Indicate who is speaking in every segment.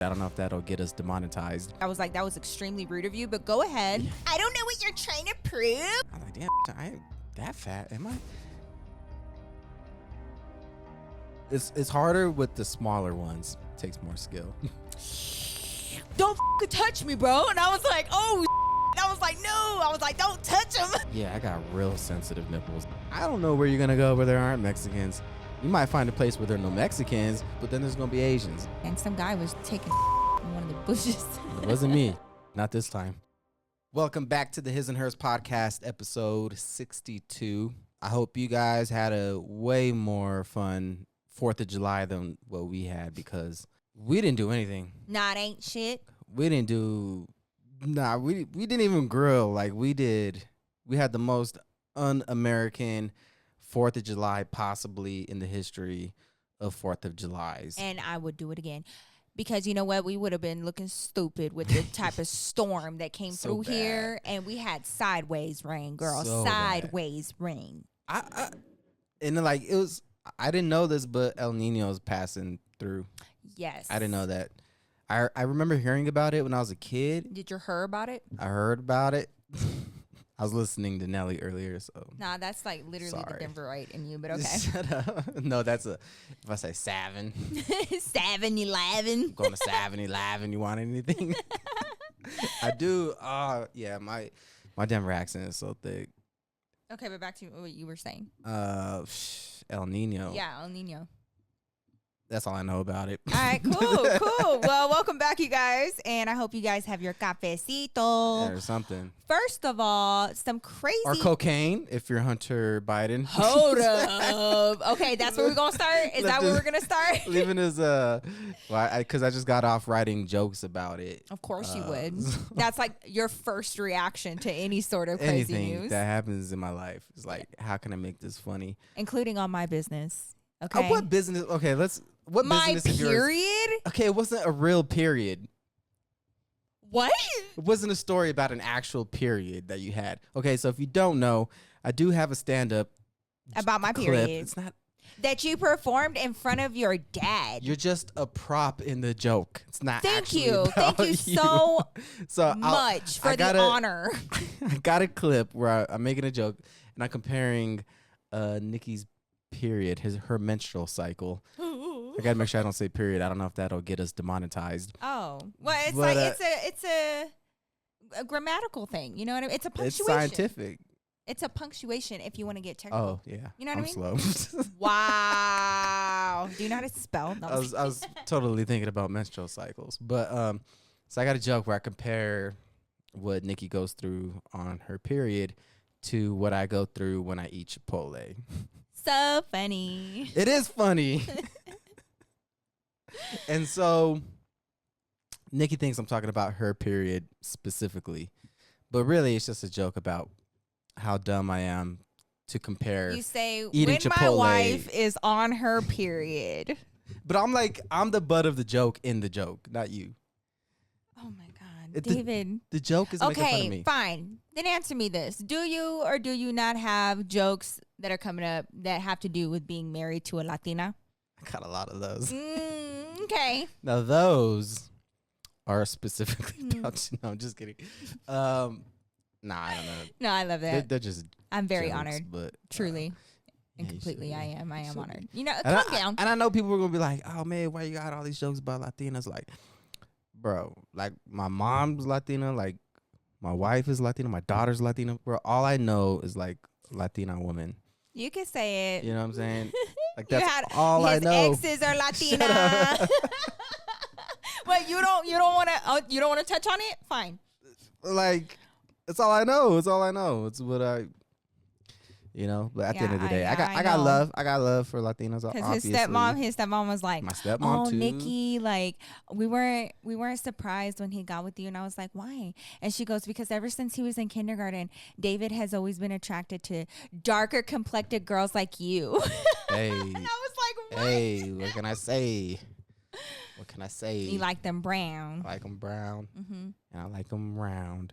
Speaker 1: I don't know if that'll get us demonetized.
Speaker 2: I was like, that was extremely rude of you, but go ahead. I don't know what you're trying to prove.
Speaker 1: I'm like, damn, I ain't that fat, am I? It's harder with the smaller ones. It takes more skill.
Speaker 2: Don't touch me, bro. And I was like, oh, and I was like, no. I was like, don't touch him.
Speaker 1: Yeah, I got real sensitive nipples. I don't know where you're gonna go where there aren't Mexicans. You might find a place where there are no Mexicans, but then there's gonna be Asians.
Speaker 2: And some guy was taking in one of the bushes.
Speaker 1: It wasn't me. Not this time. Welcome back to the His and Hers podcast, episode 62. I hope you guys had a way more fun 4th of July than what we had, because we didn't do anything.
Speaker 2: Nah, it ain't shit.
Speaker 1: We didn't even grill like we did. We had the most un-American 4th of July possibly in the history of 4th of Julys.
Speaker 2: And I would do it again. Because you know what? We would have been looking stupid with the type of storm that came through
Speaker 1: bad.
Speaker 2: here. And we had sideways rain, girl.
Speaker 1: So
Speaker 2: sideways rain.
Speaker 1: And then, like, it was, I didn't know this, but El Nino is passing through.
Speaker 2: Yes.
Speaker 1: I didn't know that. I remember hearing about it when I was a kid.
Speaker 2: Did you hear about it?
Speaker 1: I heard about it. I was listening to Nelly earlier, so.
Speaker 2: Nah, that's like literally the Denverite in you, but okay.
Speaker 1: Shut up. No, that's if I say 7.
Speaker 2: 7-Eleven.
Speaker 1: Going to 7-Eleven. You want anything? I do. Yeah, my Denver accent is so thick.
Speaker 2: Okay, but back to what you were saying.
Speaker 1: El Nino.
Speaker 2: Yeah, El Nino.
Speaker 1: That's all I know about it.
Speaker 2: All right, cool. Well, welcome back, you guys. And I hope you guys have your cafecito.
Speaker 1: Or something.
Speaker 2: First of all, some crazy.
Speaker 1: Or cocaine, if you're Hunter Biden.
Speaker 2: Hold up. Okay, that's where we're going to start? Is that where we're going to start?
Speaker 1: Leaving as because I just got off writing jokes about it.
Speaker 2: Of course you would. That's like your first reaction to any sort of crazy
Speaker 1: anything
Speaker 2: news.
Speaker 1: that happens in my life is like, how can I make this funny?
Speaker 2: Including on my business. Okay.
Speaker 1: What business? Okay, what
Speaker 2: my
Speaker 1: business is yours?
Speaker 2: Period?
Speaker 1: Okay, it wasn't a real period.
Speaker 2: What?
Speaker 1: It wasn't a story about an actual period that you had. Okay, so if you don't know, I do have a stand-up
Speaker 2: about my
Speaker 1: clip.
Speaker 2: period.
Speaker 1: It's not
Speaker 2: that you performed in front of your dad.
Speaker 1: You're just a prop in the joke. It's not.
Speaker 2: Thank you so much for the honor.
Speaker 1: I got a clip where I'm making a joke and I'm comparing Nikki's period, her menstrual cycle. I gotta make sure I don't say period. I don't know if that'll get us demonetized.
Speaker 2: Oh, well, it's a grammatical thing. You know what I mean? It's a punctuation.
Speaker 1: It's scientific.
Speaker 2: It's a punctuation if you want to get technical.
Speaker 1: Oh yeah.
Speaker 2: You know what I mean?
Speaker 1: I'm slow.
Speaker 2: Wow. Do you know how to spell? No,
Speaker 1: I was totally thinking about menstrual cycles, but so I got a joke where I compare what Nikki goes through on her period to what I go through when I eat Chipotle.
Speaker 2: So funny.
Speaker 1: It is funny. And so Nikki thinks I'm talking about her period specifically, but really it's just a joke about how dumb I am to compare.
Speaker 2: You say
Speaker 1: eating
Speaker 2: when
Speaker 1: Chipotle.
Speaker 2: My wife is on her period.
Speaker 1: But I'm the butt of the joke in the joke, not you.
Speaker 2: Oh my God, David.
Speaker 1: The joke is making fun of me.
Speaker 2: Okay, fine. Then answer me this. Do you or do you not have jokes that are coming up that have to do with being married to a Latina?
Speaker 1: I got a lot of those.
Speaker 2: Okay.
Speaker 1: Now those are specifically about you. No, I'm just kidding. Nah, I don't know.
Speaker 2: No, I love that.
Speaker 1: They're just
Speaker 2: I'm very
Speaker 1: jokes,
Speaker 2: honored.
Speaker 1: but
Speaker 2: truly. And
Speaker 1: yeah,
Speaker 2: completely I am honored. You know,
Speaker 1: calm
Speaker 2: down.
Speaker 1: And I know people are gonna be like, oh man, why you got all these jokes about Latinas? Like, bro, like my mom's Latina, like my wife is Latina, my daughter's Latina. Bro, all I know is like Latina woman.
Speaker 2: You can say it.
Speaker 1: You know what I'm saying? Like that's all I know.
Speaker 2: His exes are Latina. Well, you don't want to touch on it? Fine.
Speaker 1: Like, it's all I know. It's all I know. It's what I, But at the end of the day, I got love. I got love for Latinos.
Speaker 2: Because his stepmom was like,
Speaker 1: my stepmom too.
Speaker 2: Nikki, like we weren't surprised when he got with you, and I was like, why? And she goes, because ever since he was in kindergarten, David has always been attracted to darker complected girls like you.
Speaker 1: Hey,
Speaker 2: and I was like, what?
Speaker 1: Hey, what can I say? What can I say?
Speaker 2: You like them brown.
Speaker 1: I like them brown, and I like them round.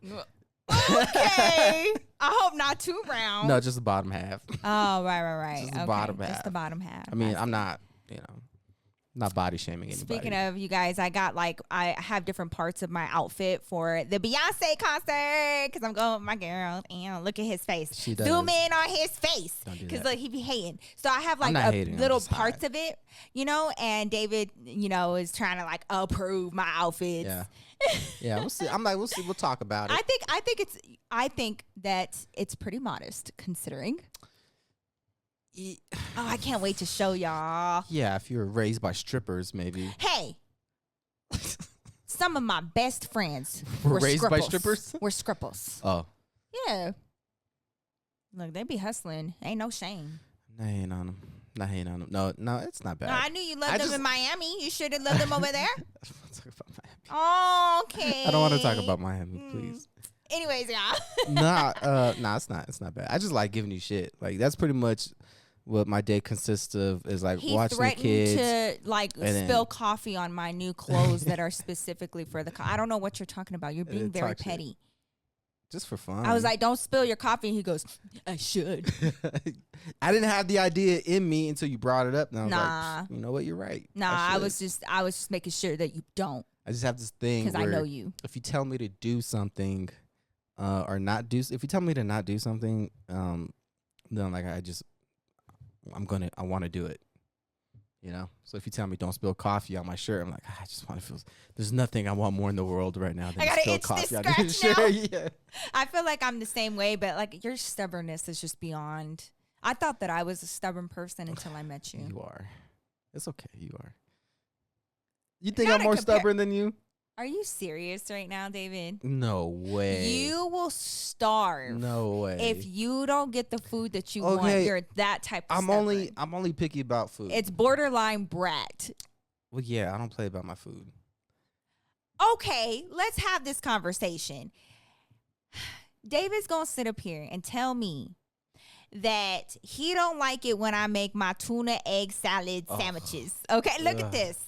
Speaker 2: Okay. I hope not too brown.
Speaker 1: No, just the bottom half.
Speaker 2: Oh, right.
Speaker 1: Just the bottom half.
Speaker 2: Just the bottom half.
Speaker 1: I mean, I'm not, Not body shaming anybody.
Speaker 2: Speaking of, you guys, I have different parts of my outfit for the Beyonce concert because I'm going with my girl. And look at his face.
Speaker 1: She does.
Speaker 2: Zoom in on his face
Speaker 1: Because
Speaker 2: look, he be hating. So I have like
Speaker 1: hating,
Speaker 2: little parts of it, you know. And David, you know, is trying to like approve my outfits.
Speaker 1: Yeah, yeah. We'll see. I'm like, we'll see. We'll talk about it.
Speaker 2: I think that it's pretty modest considering. Oh, I can't wait to show y'all.
Speaker 1: Yeah, if you were raised by strippers, maybe.
Speaker 2: Hey, some of my best friends
Speaker 1: were raised
Speaker 2: scripples.
Speaker 1: by strippers.
Speaker 2: We're scripples.
Speaker 1: Oh,
Speaker 2: Yeah. Look, they be hustling. Ain't no shame.
Speaker 1: I ain't on them. Not hating on them. No, it's not bad.
Speaker 2: No, I knew you loved them in Miami. You should have loved them over there.
Speaker 1: I don't want to talk about Miami.
Speaker 2: Okay.
Speaker 1: I don't want to talk about Miami, please.
Speaker 2: Anyways, y'all.
Speaker 1: Nah, it's not bad. I just like giving you shit. Like that's pretty much what my day consists of. Is like
Speaker 2: He
Speaker 1: watching the kids.
Speaker 2: threatened to like spill coffee on my new clothes that are specifically for the. I don't know what you're talking about. You're being very petty.
Speaker 1: Just for fun.
Speaker 2: I was like, "Don't spill your coffee." And he goes, "I should."
Speaker 1: I didn't have the idea in me until you brought it up. And I was
Speaker 2: Nah.
Speaker 1: like, you know what? You're right.
Speaker 2: Nah, I was just making sure that you don't.
Speaker 1: I just have this thing
Speaker 2: because I know you.
Speaker 1: If you tell me to do something, or not do, if you tell me to not do something, then like I want to do it. You know. So if you tell me don't spill coffee on my shirt, I'm like, I just want to feel. There's nothing I want more in the world right now than to spill coffee on your shirt. Yeah.
Speaker 2: I feel like I'm the same way, but like your stubbornness is just beyond. I thought that I was a stubborn person until I met you.
Speaker 1: You are. It's okay. You are. You think I'm more stubborn than you?
Speaker 2: Are you serious right now, David?
Speaker 1: No way.
Speaker 2: You will starve.
Speaker 1: No way.
Speaker 2: If you don't get the food that you want, you're that type of stubborn.
Speaker 1: I'm only picky about food.
Speaker 2: It's borderline brat.
Speaker 1: Well, yeah, I don't play about my food.
Speaker 2: Okay, let's have this conversation. David's going to sit up here and tell me that he don't like it when I make my tuna egg salad sandwiches. Okay, look at this.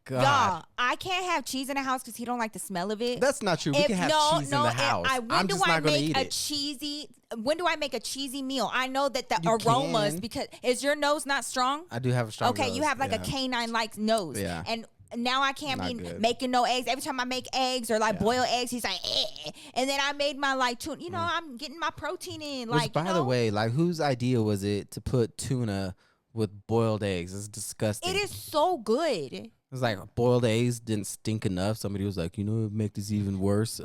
Speaker 1: God.
Speaker 2: Y'all, I can't have cheese in the house because he don't like the smell of it.
Speaker 1: That's not true. We can have cheese in the house. I'm just not going to eat it.
Speaker 2: When do I make a cheesy meal? I know that the aromas, because is your nose not strong?
Speaker 1: I do have a strong nose.
Speaker 2: Okay, you have like a canine-like nose.
Speaker 1: Yeah.
Speaker 2: And now I can't be
Speaker 1: good.
Speaker 2: making no eggs. Every time I make eggs or like boil eggs, he's like, eh. And then I made my like tuna. You know, I'm getting my protein in.
Speaker 1: Which, by the way, like whose idea was it to put tuna with boiled eggs? It's disgusting.
Speaker 2: It is so good.
Speaker 1: It's like boiled eggs didn't stink enough. Somebody was like, you know, what make this even worse?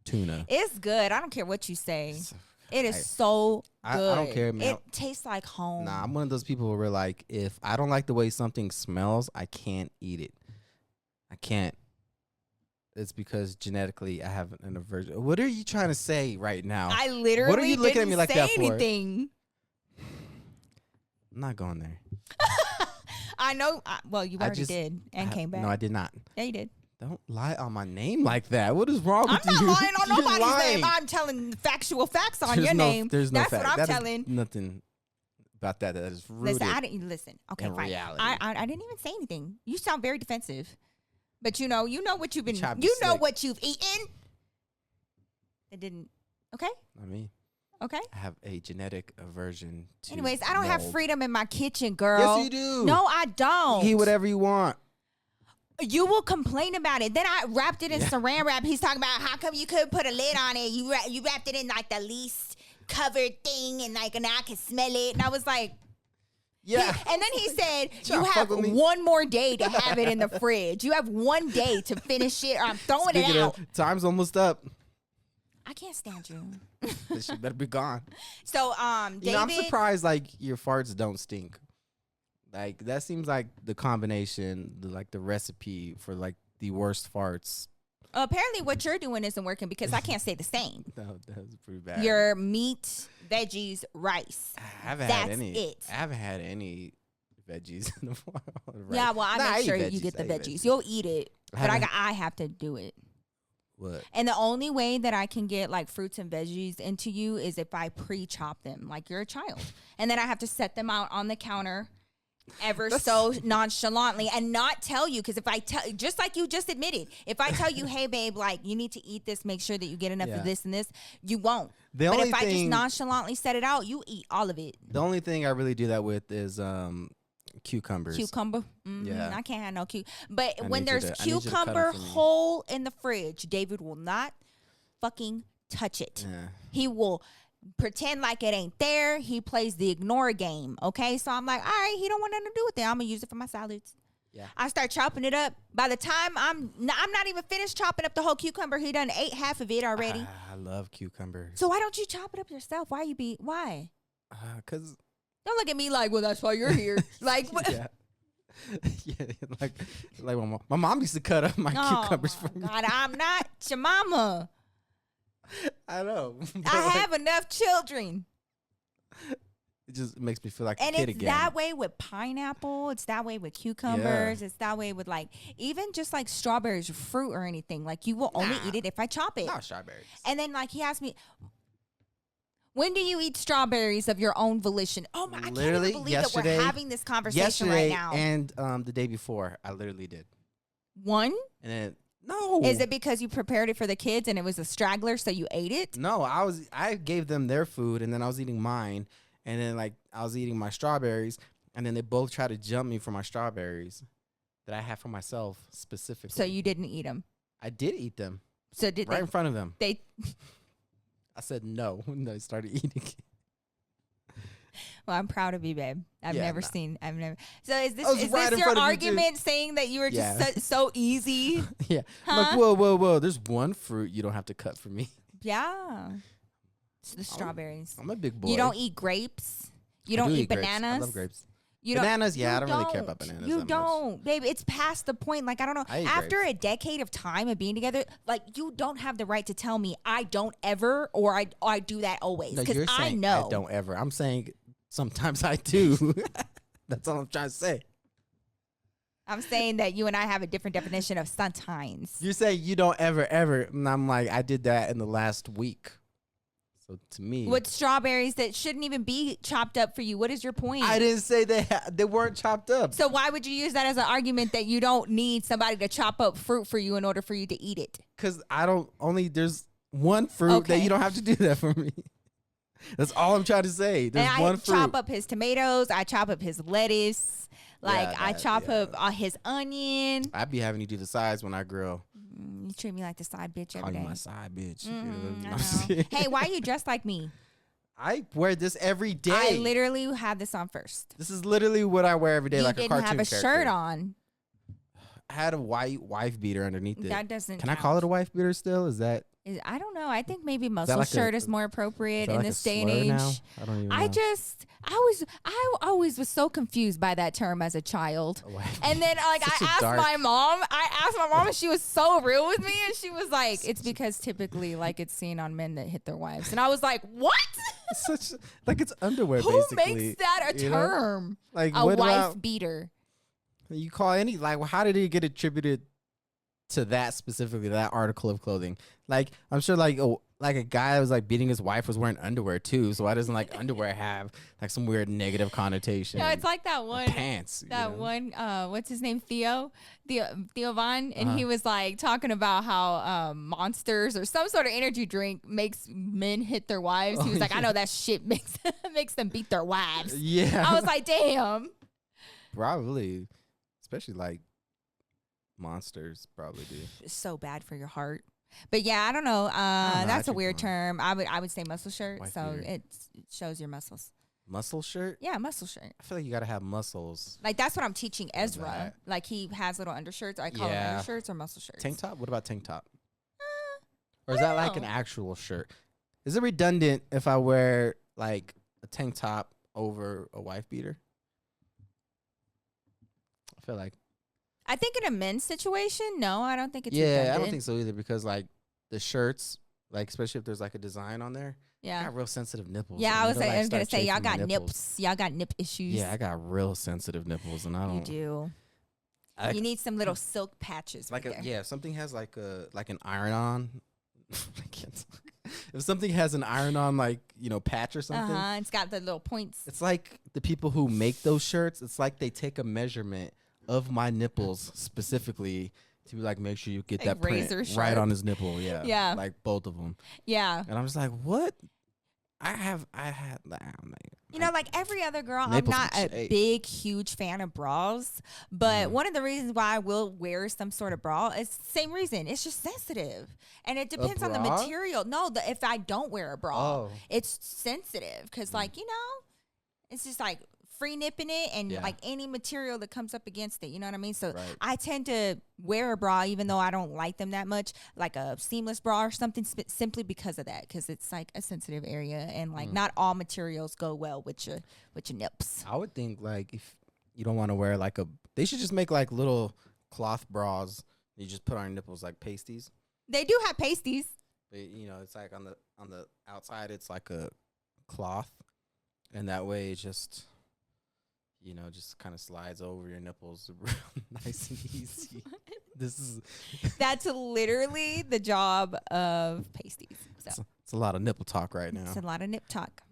Speaker 1: Tuna.
Speaker 2: It's good. I don't care what you say. It is so good.
Speaker 1: I don't care, man.
Speaker 2: It tastes like home.
Speaker 1: Nah, I'm one of those people where like, if I don't like the way something smells, I can't eat it. I can't. It's because genetically I have an aversion. What are you trying to say right now?
Speaker 2: I literally
Speaker 1: what are you looking at me like that for?
Speaker 2: Anything.
Speaker 1: I'm not going there.
Speaker 2: I know. Well, you already did and came back.
Speaker 1: No, I did not.
Speaker 2: Yeah, you did.
Speaker 1: Don't lie on my name like that. What is wrong with you?
Speaker 2: I'm not lying on
Speaker 1: You're
Speaker 2: nobody's
Speaker 1: lying.
Speaker 2: name. I'm telling factual facts on your name.
Speaker 1: There's no
Speaker 2: That's
Speaker 1: fact.
Speaker 2: what I'm
Speaker 1: that
Speaker 2: telling.
Speaker 1: Nothing about that is rooted.
Speaker 2: Listen. Okay,
Speaker 1: in
Speaker 2: fine.
Speaker 1: reality.
Speaker 2: I didn't even say anything. You sound very defensive. But you know what you've been. What you've eaten. It didn't. Okay.
Speaker 1: I mean.
Speaker 2: Okay.
Speaker 1: I have a genetic aversion to.
Speaker 2: Anyways, I don't have freedom in my kitchen, girl.
Speaker 1: Yes, you do.
Speaker 2: No, I don't.
Speaker 1: Eat whatever you want.
Speaker 2: You will complain about it. Then I wrapped it in saran wrap. He's talking about how come you couldn't put a lid on it. You wrapped it in like the least covered thing, and like now I can smell it. And I was like, yeah. And then he said, you have one more day to have it in the fridge. You have one day to finish it, or I'm throwing it out.
Speaker 1: Time's almost up.
Speaker 2: I can't stand you.
Speaker 1: She better be gone.
Speaker 2: So, David,
Speaker 1: I'm surprised like your farts don't stink. Like that seems like the combination, the recipe for like the worst farts.
Speaker 2: Apparently, what you're doing isn't working because I can't say the same.
Speaker 1: No, that's pretty bad.
Speaker 2: Your meat, veggies, rice.
Speaker 1: I haven't had any veggies in a while.
Speaker 2: Yeah, well, I make sure you get the veggies. You'll eat it, but I have to do it.
Speaker 1: What?
Speaker 2: And the only way that I can get like fruits and veggies into you is if I pre-chop them like you're a child. And then I have to set them out on the counter so nonchalantly and not tell you. Because if I tell, just like you just admitted, if I tell you, hey, babe, like you need to eat this, make sure that you get enough of this and this, you won't. But if I just nonchalantly set it out, you eat all of it.
Speaker 1: The only thing I really do that with is Cucumbers.
Speaker 2: Cucumber.
Speaker 1: Yeah.
Speaker 2: I can't have no But
Speaker 1: I
Speaker 2: when
Speaker 1: need you
Speaker 2: there's
Speaker 1: to- I need you to cut 'em
Speaker 2: cucumber
Speaker 1: for me.
Speaker 2: whole in the fridge, David will not fucking touch it.
Speaker 1: Yeah.
Speaker 2: He will pretend like it ain't there. He plays the ignore game. Okay, so I'm like, all right, he don't want nothing to do with it. I'm gonna use it for my salads.
Speaker 1: Yeah.
Speaker 2: I start chopping it up. By the time I'm not even finished chopping up the whole cucumber, he done ate half of it already.
Speaker 1: I love cucumbers.
Speaker 2: So why don't you chop it up yourself? Why?
Speaker 1: Cause
Speaker 2: Don't look at me like, well, that's why you're here. Like, what?
Speaker 1: yeah. Yeah, like my mom used to cut up my cucumbers for me.
Speaker 2: God, I'm not your mama.
Speaker 1: I know.
Speaker 2: I have enough children.
Speaker 1: It just makes me feel like
Speaker 2: And
Speaker 1: a kid
Speaker 2: it's
Speaker 1: again.
Speaker 2: that way with pineapple. It's that way with cucumbers.
Speaker 1: Yeah.
Speaker 2: It's that way with like even just like strawberries or fruit or anything. Like you will only eat it if I chop it.
Speaker 1: No strawberries.
Speaker 2: And then like he asked me, when do you eat strawberries of your own volition? Oh my! I can't
Speaker 1: Literally,
Speaker 2: even believe that
Speaker 1: yesterday-
Speaker 2: we're having this conversation
Speaker 1: Yesterday
Speaker 2: right now.
Speaker 1: and the day before, I literally did.
Speaker 2: One,
Speaker 1: And then no.
Speaker 2: is it because you prepared it for the kids and it was a straggler, so you ate it?
Speaker 1: No, I gave them their food and then I was eating mine, and then like I was eating my strawberries, and then they both tried to jump me for my strawberries that I had for myself specifically.
Speaker 2: So you didn't eat them.
Speaker 1: I did eat them
Speaker 2: So did
Speaker 1: right in front of them.
Speaker 2: they?
Speaker 1: I said no when they started eating.
Speaker 2: Well, I'm proud of you, babe. I've
Speaker 1: Yeah,
Speaker 2: never
Speaker 1: nah.
Speaker 2: seen. I've never. So is
Speaker 1: I was
Speaker 2: this
Speaker 1: right in
Speaker 2: your
Speaker 1: front of you, too.
Speaker 2: argument saying that you were just
Speaker 1: Yeah.
Speaker 2: so easy?
Speaker 1: Yeah. I'm
Speaker 2: Huh?
Speaker 1: like, whoa. There's one fruit you don't have to cut for me.
Speaker 2: Yeah. It's the strawberries.
Speaker 1: I'm a big boy.
Speaker 2: You don't eat grapes. You
Speaker 1: I
Speaker 2: don't
Speaker 1: do
Speaker 2: eat
Speaker 1: grapes.
Speaker 2: bananas.
Speaker 1: I love grapes.
Speaker 2: You
Speaker 1: Bananas, yeah,
Speaker 2: you
Speaker 1: I don't really care about bananas
Speaker 2: You
Speaker 1: that much.
Speaker 2: don't, babe. It's past the point. Like I don't know.
Speaker 1: I eat
Speaker 2: After
Speaker 1: grapes.
Speaker 2: a decade of time of being together, like you don't have the right to tell me I don't ever or I do that always
Speaker 1: No,
Speaker 2: because
Speaker 1: you're
Speaker 2: I
Speaker 1: saying
Speaker 2: know.
Speaker 1: I don't ever. I'm saying sometimes I do. That's all I'm trying to say.
Speaker 2: I'm saying that you and I have a different definition of sometimes.
Speaker 1: You say you don't ever, and I'm like, I did that in the last week. So to me,
Speaker 2: With strawberries that shouldn't even be chopped up for you. What is your point?
Speaker 1: I didn't say they weren't chopped up.
Speaker 2: So why would you use that as an argument that you don't need somebody to chop up fruit for you in order for you to eat it?
Speaker 1: Because there's one fruit
Speaker 2: Okay.
Speaker 1: that you don't have to do that for me. That's all I'm trying to say. There's
Speaker 2: And
Speaker 1: one
Speaker 2: I
Speaker 1: fruit.
Speaker 2: chop up his tomatoes. I chop up his lettuce. Like
Speaker 1: Yeah,
Speaker 2: I
Speaker 1: that-
Speaker 2: chop
Speaker 1: yeah.
Speaker 2: up his onion.
Speaker 1: I'd be having you do the sides when I grill.
Speaker 2: You treat me like the side bitch
Speaker 1: Call
Speaker 2: every
Speaker 1: you
Speaker 2: day.
Speaker 1: my side bitch.
Speaker 2: Mhm,
Speaker 1: I'm
Speaker 2: I
Speaker 1: just
Speaker 2: know.
Speaker 1: kidding.
Speaker 2: Hey, why are you dressed like me?
Speaker 1: I wear this every day.
Speaker 2: I literally had this on first.
Speaker 1: This is literally what I wear every day,
Speaker 2: You
Speaker 1: like a
Speaker 2: didn't
Speaker 1: cartoon
Speaker 2: have a
Speaker 1: character.
Speaker 2: shirt on.
Speaker 1: I had a white wife beater underneath it.
Speaker 2: That doesn't.
Speaker 1: Can I call it a wife beater still? Is that
Speaker 2: I don't know. I think maybe muscle
Speaker 1: like a-
Speaker 2: shirt is more
Speaker 1: is
Speaker 2: appropriate
Speaker 1: that
Speaker 2: in
Speaker 1: like
Speaker 2: this
Speaker 1: a
Speaker 2: day and
Speaker 1: slur
Speaker 2: age.
Speaker 1: now? I don't even know.
Speaker 2: I always was so confused by that term as a child.
Speaker 1: A wife
Speaker 2: And then like
Speaker 1: Such a
Speaker 2: I asked
Speaker 1: dark-
Speaker 2: my mom and she was so real with me and she was like, it's because typically like it's seen on men that hit their wives. And I was like, what?
Speaker 1: such like it's underwear
Speaker 2: Who
Speaker 1: basically.
Speaker 2: makes that a
Speaker 1: you know?
Speaker 2: term?
Speaker 1: Like
Speaker 2: A
Speaker 1: what
Speaker 2: wife
Speaker 1: about
Speaker 2: beater.
Speaker 1: you call any like well, how did it get attributed to that specifically, that article of clothing? Like I'm sure like a guy that was like beating his wife was wearing underwear too. So why doesn't like underwear have like some weird negative connotation?
Speaker 2: No, it's like that one.
Speaker 1: Pants.
Speaker 2: That one, what's his name? Theo Vaughn. And
Speaker 1: Uh-huh.
Speaker 2: he was like talking about how Monsters or some sort of energy drink makes men hit their wives. He was like, I know that shit makes them beat their wives.
Speaker 1: Yeah.
Speaker 2: I was like, damn.
Speaker 1: Probably. Especially like Monsters probably do.
Speaker 2: It's so bad for your heart. But yeah, I don't know.
Speaker 1: know, I
Speaker 2: That's a
Speaker 1: think
Speaker 2: weird
Speaker 1: mine.
Speaker 2: term. I would say muscle shirt.
Speaker 1: Wife
Speaker 2: So
Speaker 1: beater.
Speaker 2: it shows your muscles.
Speaker 1: Muscle shirt?
Speaker 2: Yeah, muscle shirt.
Speaker 1: I feel like you gotta have muscles.
Speaker 2: Like that's what I'm teaching Ezra.
Speaker 1: that.
Speaker 2: Like he has little undershirts. I call them
Speaker 1: Yeah.
Speaker 2: undershirts or muscle shirts.
Speaker 1: Tank top? What about tank top? Or
Speaker 2: I
Speaker 1: is that
Speaker 2: don't
Speaker 1: like an
Speaker 2: know.
Speaker 1: actual shirt? Is it redundant if I wear like a tank top over a wife beater? I feel like
Speaker 2: I think in a men's situation, no, I don't think it's
Speaker 1: I
Speaker 2: redundant.
Speaker 1: don't think so either because like the shirts, like especially if there's like a design on there, I
Speaker 2: Yeah.
Speaker 1: got real sensitive nipples.
Speaker 2: Yeah,
Speaker 1: and
Speaker 2: I was
Speaker 1: it'll, like,
Speaker 2: gonna
Speaker 1: start
Speaker 2: say y'all
Speaker 1: chafing
Speaker 2: got
Speaker 1: my
Speaker 2: nips. Y'all got nip issues.
Speaker 1: Yeah, I got real sensitive nipples, and I don't.
Speaker 2: You do.
Speaker 1: I-
Speaker 2: You need some little silk patches.
Speaker 1: like
Speaker 2: right
Speaker 1: a,
Speaker 2: there.
Speaker 1: yeah, if something has like an iron on. I can't talk. If something has an iron on like patch or something,
Speaker 2: It's got the little points.
Speaker 1: it's like the people who make those shirts. It's like they take a measurement of my nipples specifically to be like make sure you get
Speaker 2: Like
Speaker 1: that print
Speaker 2: razor
Speaker 1: right
Speaker 2: sharp.
Speaker 1: on his nipple. Yeah,
Speaker 2: Yeah.
Speaker 1: like both of them.
Speaker 2: Yeah.
Speaker 1: And I'm just like, what? I had.
Speaker 2: You know, like every other girl, I'm
Speaker 1: Nipples
Speaker 2: not
Speaker 1: can
Speaker 2: a
Speaker 1: shake.
Speaker 2: big, huge fan of bras. But
Speaker 1: Mhm.
Speaker 2: one of the reasons why I will wear some sort of bra is the same reason. It's just sensitive. And it depends on the
Speaker 1: bra?
Speaker 2: material. No, if I don't wear a bra,
Speaker 1: Oh.
Speaker 2: it's sensitive. Because, like, it's just like free nipping it and
Speaker 1: Yeah.
Speaker 2: like any material that comes up against it. You know what I mean? So
Speaker 1: Right.
Speaker 2: I tend to wear a bra even though I don't like them that much, like a seamless bra or something, simply because of that, because it's like a sensitive area and like not all materials go well with your nips.
Speaker 1: I would think like if you don't want to wear like they should just make like little cloth bras you just put on your nipples like pasties.
Speaker 2: They do have pasties.
Speaker 1: But, it's like on the outside it's like a cloth, and that way it just just kind of slides over your nipples real nice and easy.
Speaker 2: That's literally the job of pasties. So
Speaker 1: It's a lot of nipple talk right now.
Speaker 2: it's a lot of nip talk.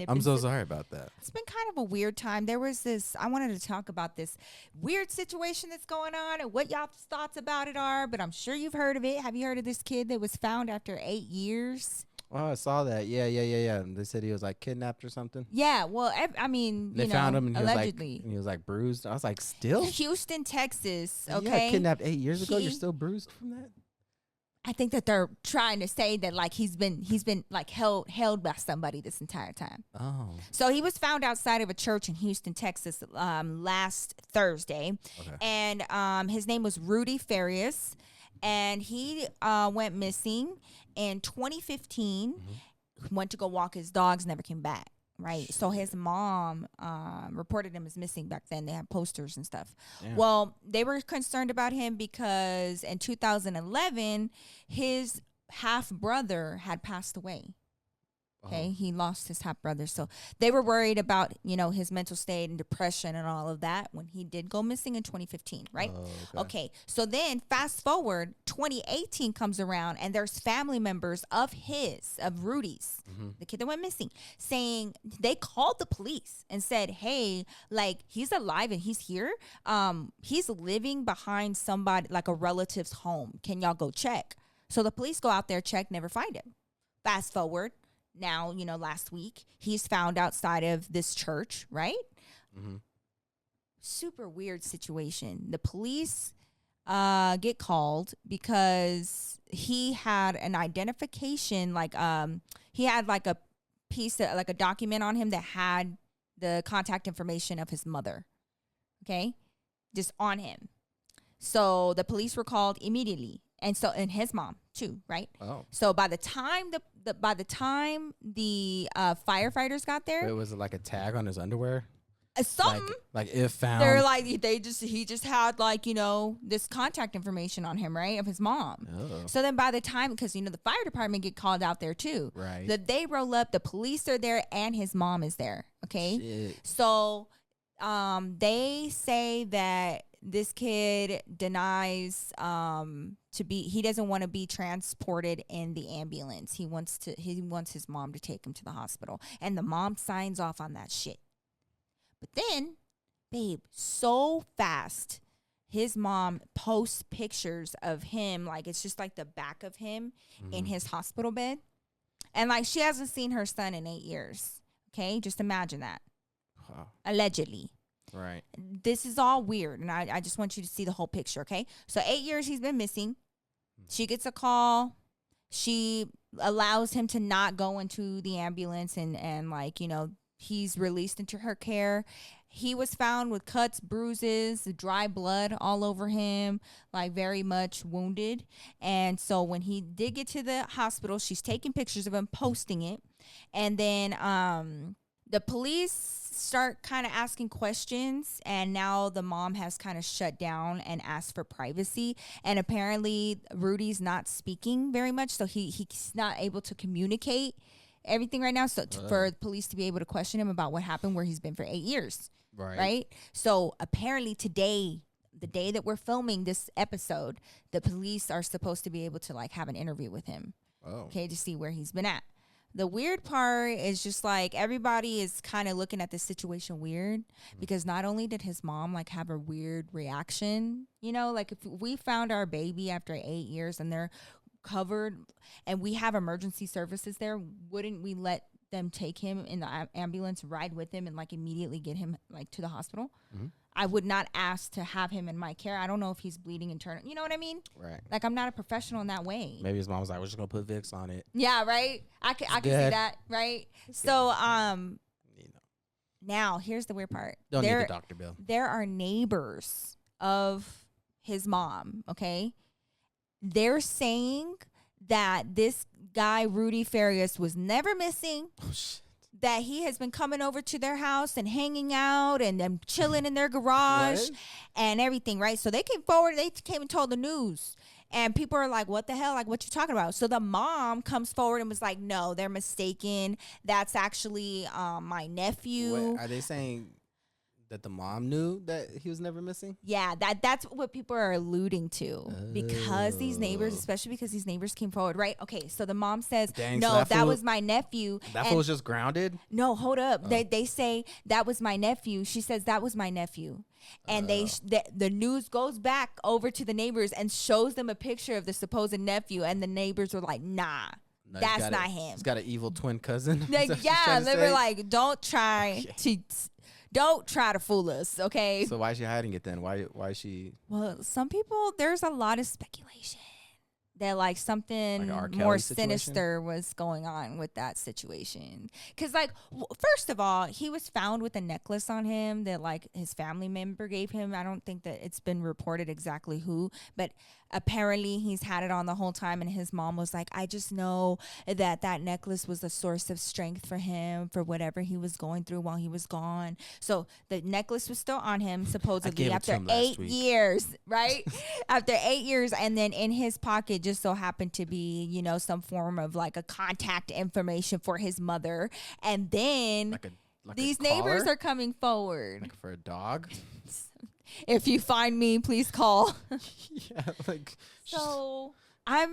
Speaker 1: I'm so sorry about that.
Speaker 2: It's been kind of a weird time. There was I wanted to talk about this weird situation that's going on and what y'all's thoughts about it are, but I'm sure you've heard of it. Have you heard of this kid that was found after 8 years?
Speaker 1: Oh, I saw that. Yeah. They said he was like kidnapped or something.
Speaker 2: Yeah, well, I mean,
Speaker 1: They found him and
Speaker 2: allegedly.
Speaker 1: he was like bruised. I was like, still?
Speaker 2: Houston, Texas,
Speaker 1: You got
Speaker 2: okay?
Speaker 1: kidnapped 8 years ago. You're still bruised from that?
Speaker 2: I think that they're trying to say that like he's been like held by somebody this entire time.
Speaker 1: Oh.
Speaker 2: So he was found outside of a church in Houston, Texas, last Thursday,
Speaker 1: Okay.
Speaker 2: and his name was Rudy Farias, and he went missing in 2015. Went to go walk his dogs, never came back. Right. So his mom reported him as missing back then. They had posters and stuff.
Speaker 1: Yeah.
Speaker 2: Well, they were concerned about him because in 2011, his half brother had passed away. Okay. He lost his half brother. So they were worried about, his mental state and depression and all of that when he did go missing in 2015. Right. Okay. So then fast forward, 2018 comes around and there's family members of Rudy's, the kid that went missing, saying they called the police and said, hey, like he's alive and he's here. He's living behind somebody, like a relative's home. Can y'all go check? So the police go out there, check, never find him. Fast forward. Now, last week, he's found outside of this church, right? Super weird situation. The police get called because he had an identification, like he had like a piece of, like a document on him that had the contact information of his mother. Okay? Just on him. So the police were called immediately. And and his mom too, right?
Speaker 1: Oh.
Speaker 2: So by the time the firefighters got there,
Speaker 1: Wait, was it like a tag on his underwear?
Speaker 2: something.
Speaker 1: Like if found.
Speaker 2: They're like he just had like this contact information on him, right, of his mom.
Speaker 1: Oh.
Speaker 2: So then by the time, because the fire department get called out there too,
Speaker 1: Right.
Speaker 2: they roll up, the police are there, and his mom is there. Okay.
Speaker 1: Shit.
Speaker 2: So they say that this kid denies he doesn't want to be transported in the ambulance. He wants his mom to take him to the hospital, and the mom signs off on that shit. But then, babe, so fast, his mom posts pictures of him, like it's just like the back of him in his hospital bed, and like she hasn't seen her son in 8 years. Okay, just imagine that.
Speaker 1: Wow.
Speaker 2: Allegedly.
Speaker 1: Right.
Speaker 2: This is all weird, and I just want you to see the whole picture, okay? So 8 years he's been missing. She gets a call. She allows him to not go into the ambulance, and like, he's released into her care. He was found with cuts, bruises, dry blood all over him, like very much wounded. And so when he did get to the hospital, she's taking pictures of him, posting it. And then the police start kind of asking questions, and now the mom has kind of shut down and asked for privacy. And apparently Rudy's not speaking very much, so he's not able to communicate everything right now. So for the police to be able to question him about what happened where he's been for 8 years. Right. So apparently today, the day that we're filming this episode, the police are supposed to be able to like have an interview with him.
Speaker 1: Oh.
Speaker 2: Okay, to see where he's been at. The weird part is just like everybody is kind of looking at this situation weird because not only did his mom like have a weird reaction, like if we found our baby after 8 years and they're covered and we have emergency services there, wouldn't we let them take him in the ambulance, ride with him, and like immediately get him like to the hospital? Mm-hmm. I would not ask to have him in my care. I don't know if he's bleeding internal. You know what I mean?
Speaker 1: Right.
Speaker 2: Like, I'm not a professional in that way.
Speaker 1: Maybe his mom was like, we're just going to put Vicks on it.
Speaker 2: Yeah, right? I can see that, right? So, now here's the weird part.
Speaker 1: Don't need the doctor bill.
Speaker 2: There are neighbors of his mom, okay? They're saying that this guy, Rudy Farias, was never missing.
Speaker 1: Oh, shit.
Speaker 2: That he has been coming over to their house and hanging out and them chilling in their garage and everything, right? So they came forward, they came and told the news. And people are like, what the hell? Like, what you talking about? So the mom comes forward and was like, no, they're mistaken. That's actually my nephew.
Speaker 1: Wait, are they saying that the mom knew that he was never missing?
Speaker 2: Yeah, that's what people are alluding to. Because these neighbors, especially because these neighbors came forward, right? Okay, so the mom says, no, that was my nephew.
Speaker 1: That fool was just grounded?
Speaker 2: No, hold up. Oh. They say, that was my nephew. She says, that was my nephew. And the news goes back over to the neighbors and shows them a picture of the supposed nephew. And the neighbors were like, nah. No, that's not him.
Speaker 1: He's got an evil twin cousin.
Speaker 2: Yeah, they were like, don't try to fool us, okay?
Speaker 1: So why is she hiding it then? Why is she?
Speaker 2: Well, some people, there's a lot of speculation that like something more sinister was going on with that situation. Because like, first of all, he was found with a necklace on him that like his family member gave him. I don't think that it's been reported exactly who, but apparently he's had it on the whole time. And his mom was like, I just know that necklace was a source of strength for him for whatever he was going through while he was gone. So the necklace was still on him supposedly after 8 years, right? After 8 years. And then in his pocket just so happened to be, you know, some form of like a contact information for his mother. And then these neighbors are coming forward.
Speaker 1: Like for a dog?
Speaker 2: If you find me, please call.
Speaker 1: Yeah, like.
Speaker 2: So I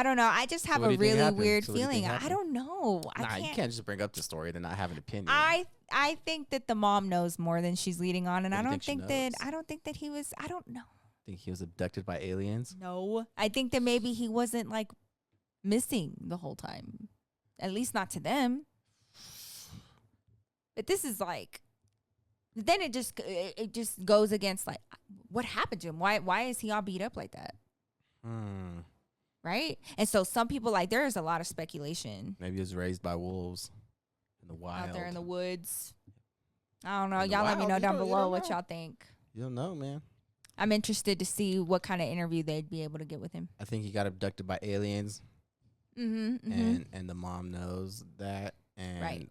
Speaker 2: don't know. I just have a really weird feeling. I don't know.
Speaker 1: You can't just bring up the story and not have an opinion.
Speaker 2: I think that the mom knows more than she's leading on, and I don't think that he was. I don't know.
Speaker 1: Think he was abducted by aliens?
Speaker 2: No, I think that maybe he wasn't like missing the whole time. At least not to them. But this is like. Then it just goes against like what happened to him? Why is he all beat up like that? Right? And so some people like there is a lot of speculation.
Speaker 1: Maybe he was raised by wolves in the wild.
Speaker 2: Out there in the woods. I don't know. Y'all let me know down below what y'all think.
Speaker 1: You don't know, man.
Speaker 2: I'm interested to see what kind of interview they'd be able to get with him.
Speaker 1: I think he got abducted by aliens. And the mom knows that. And
Speaker 2: right.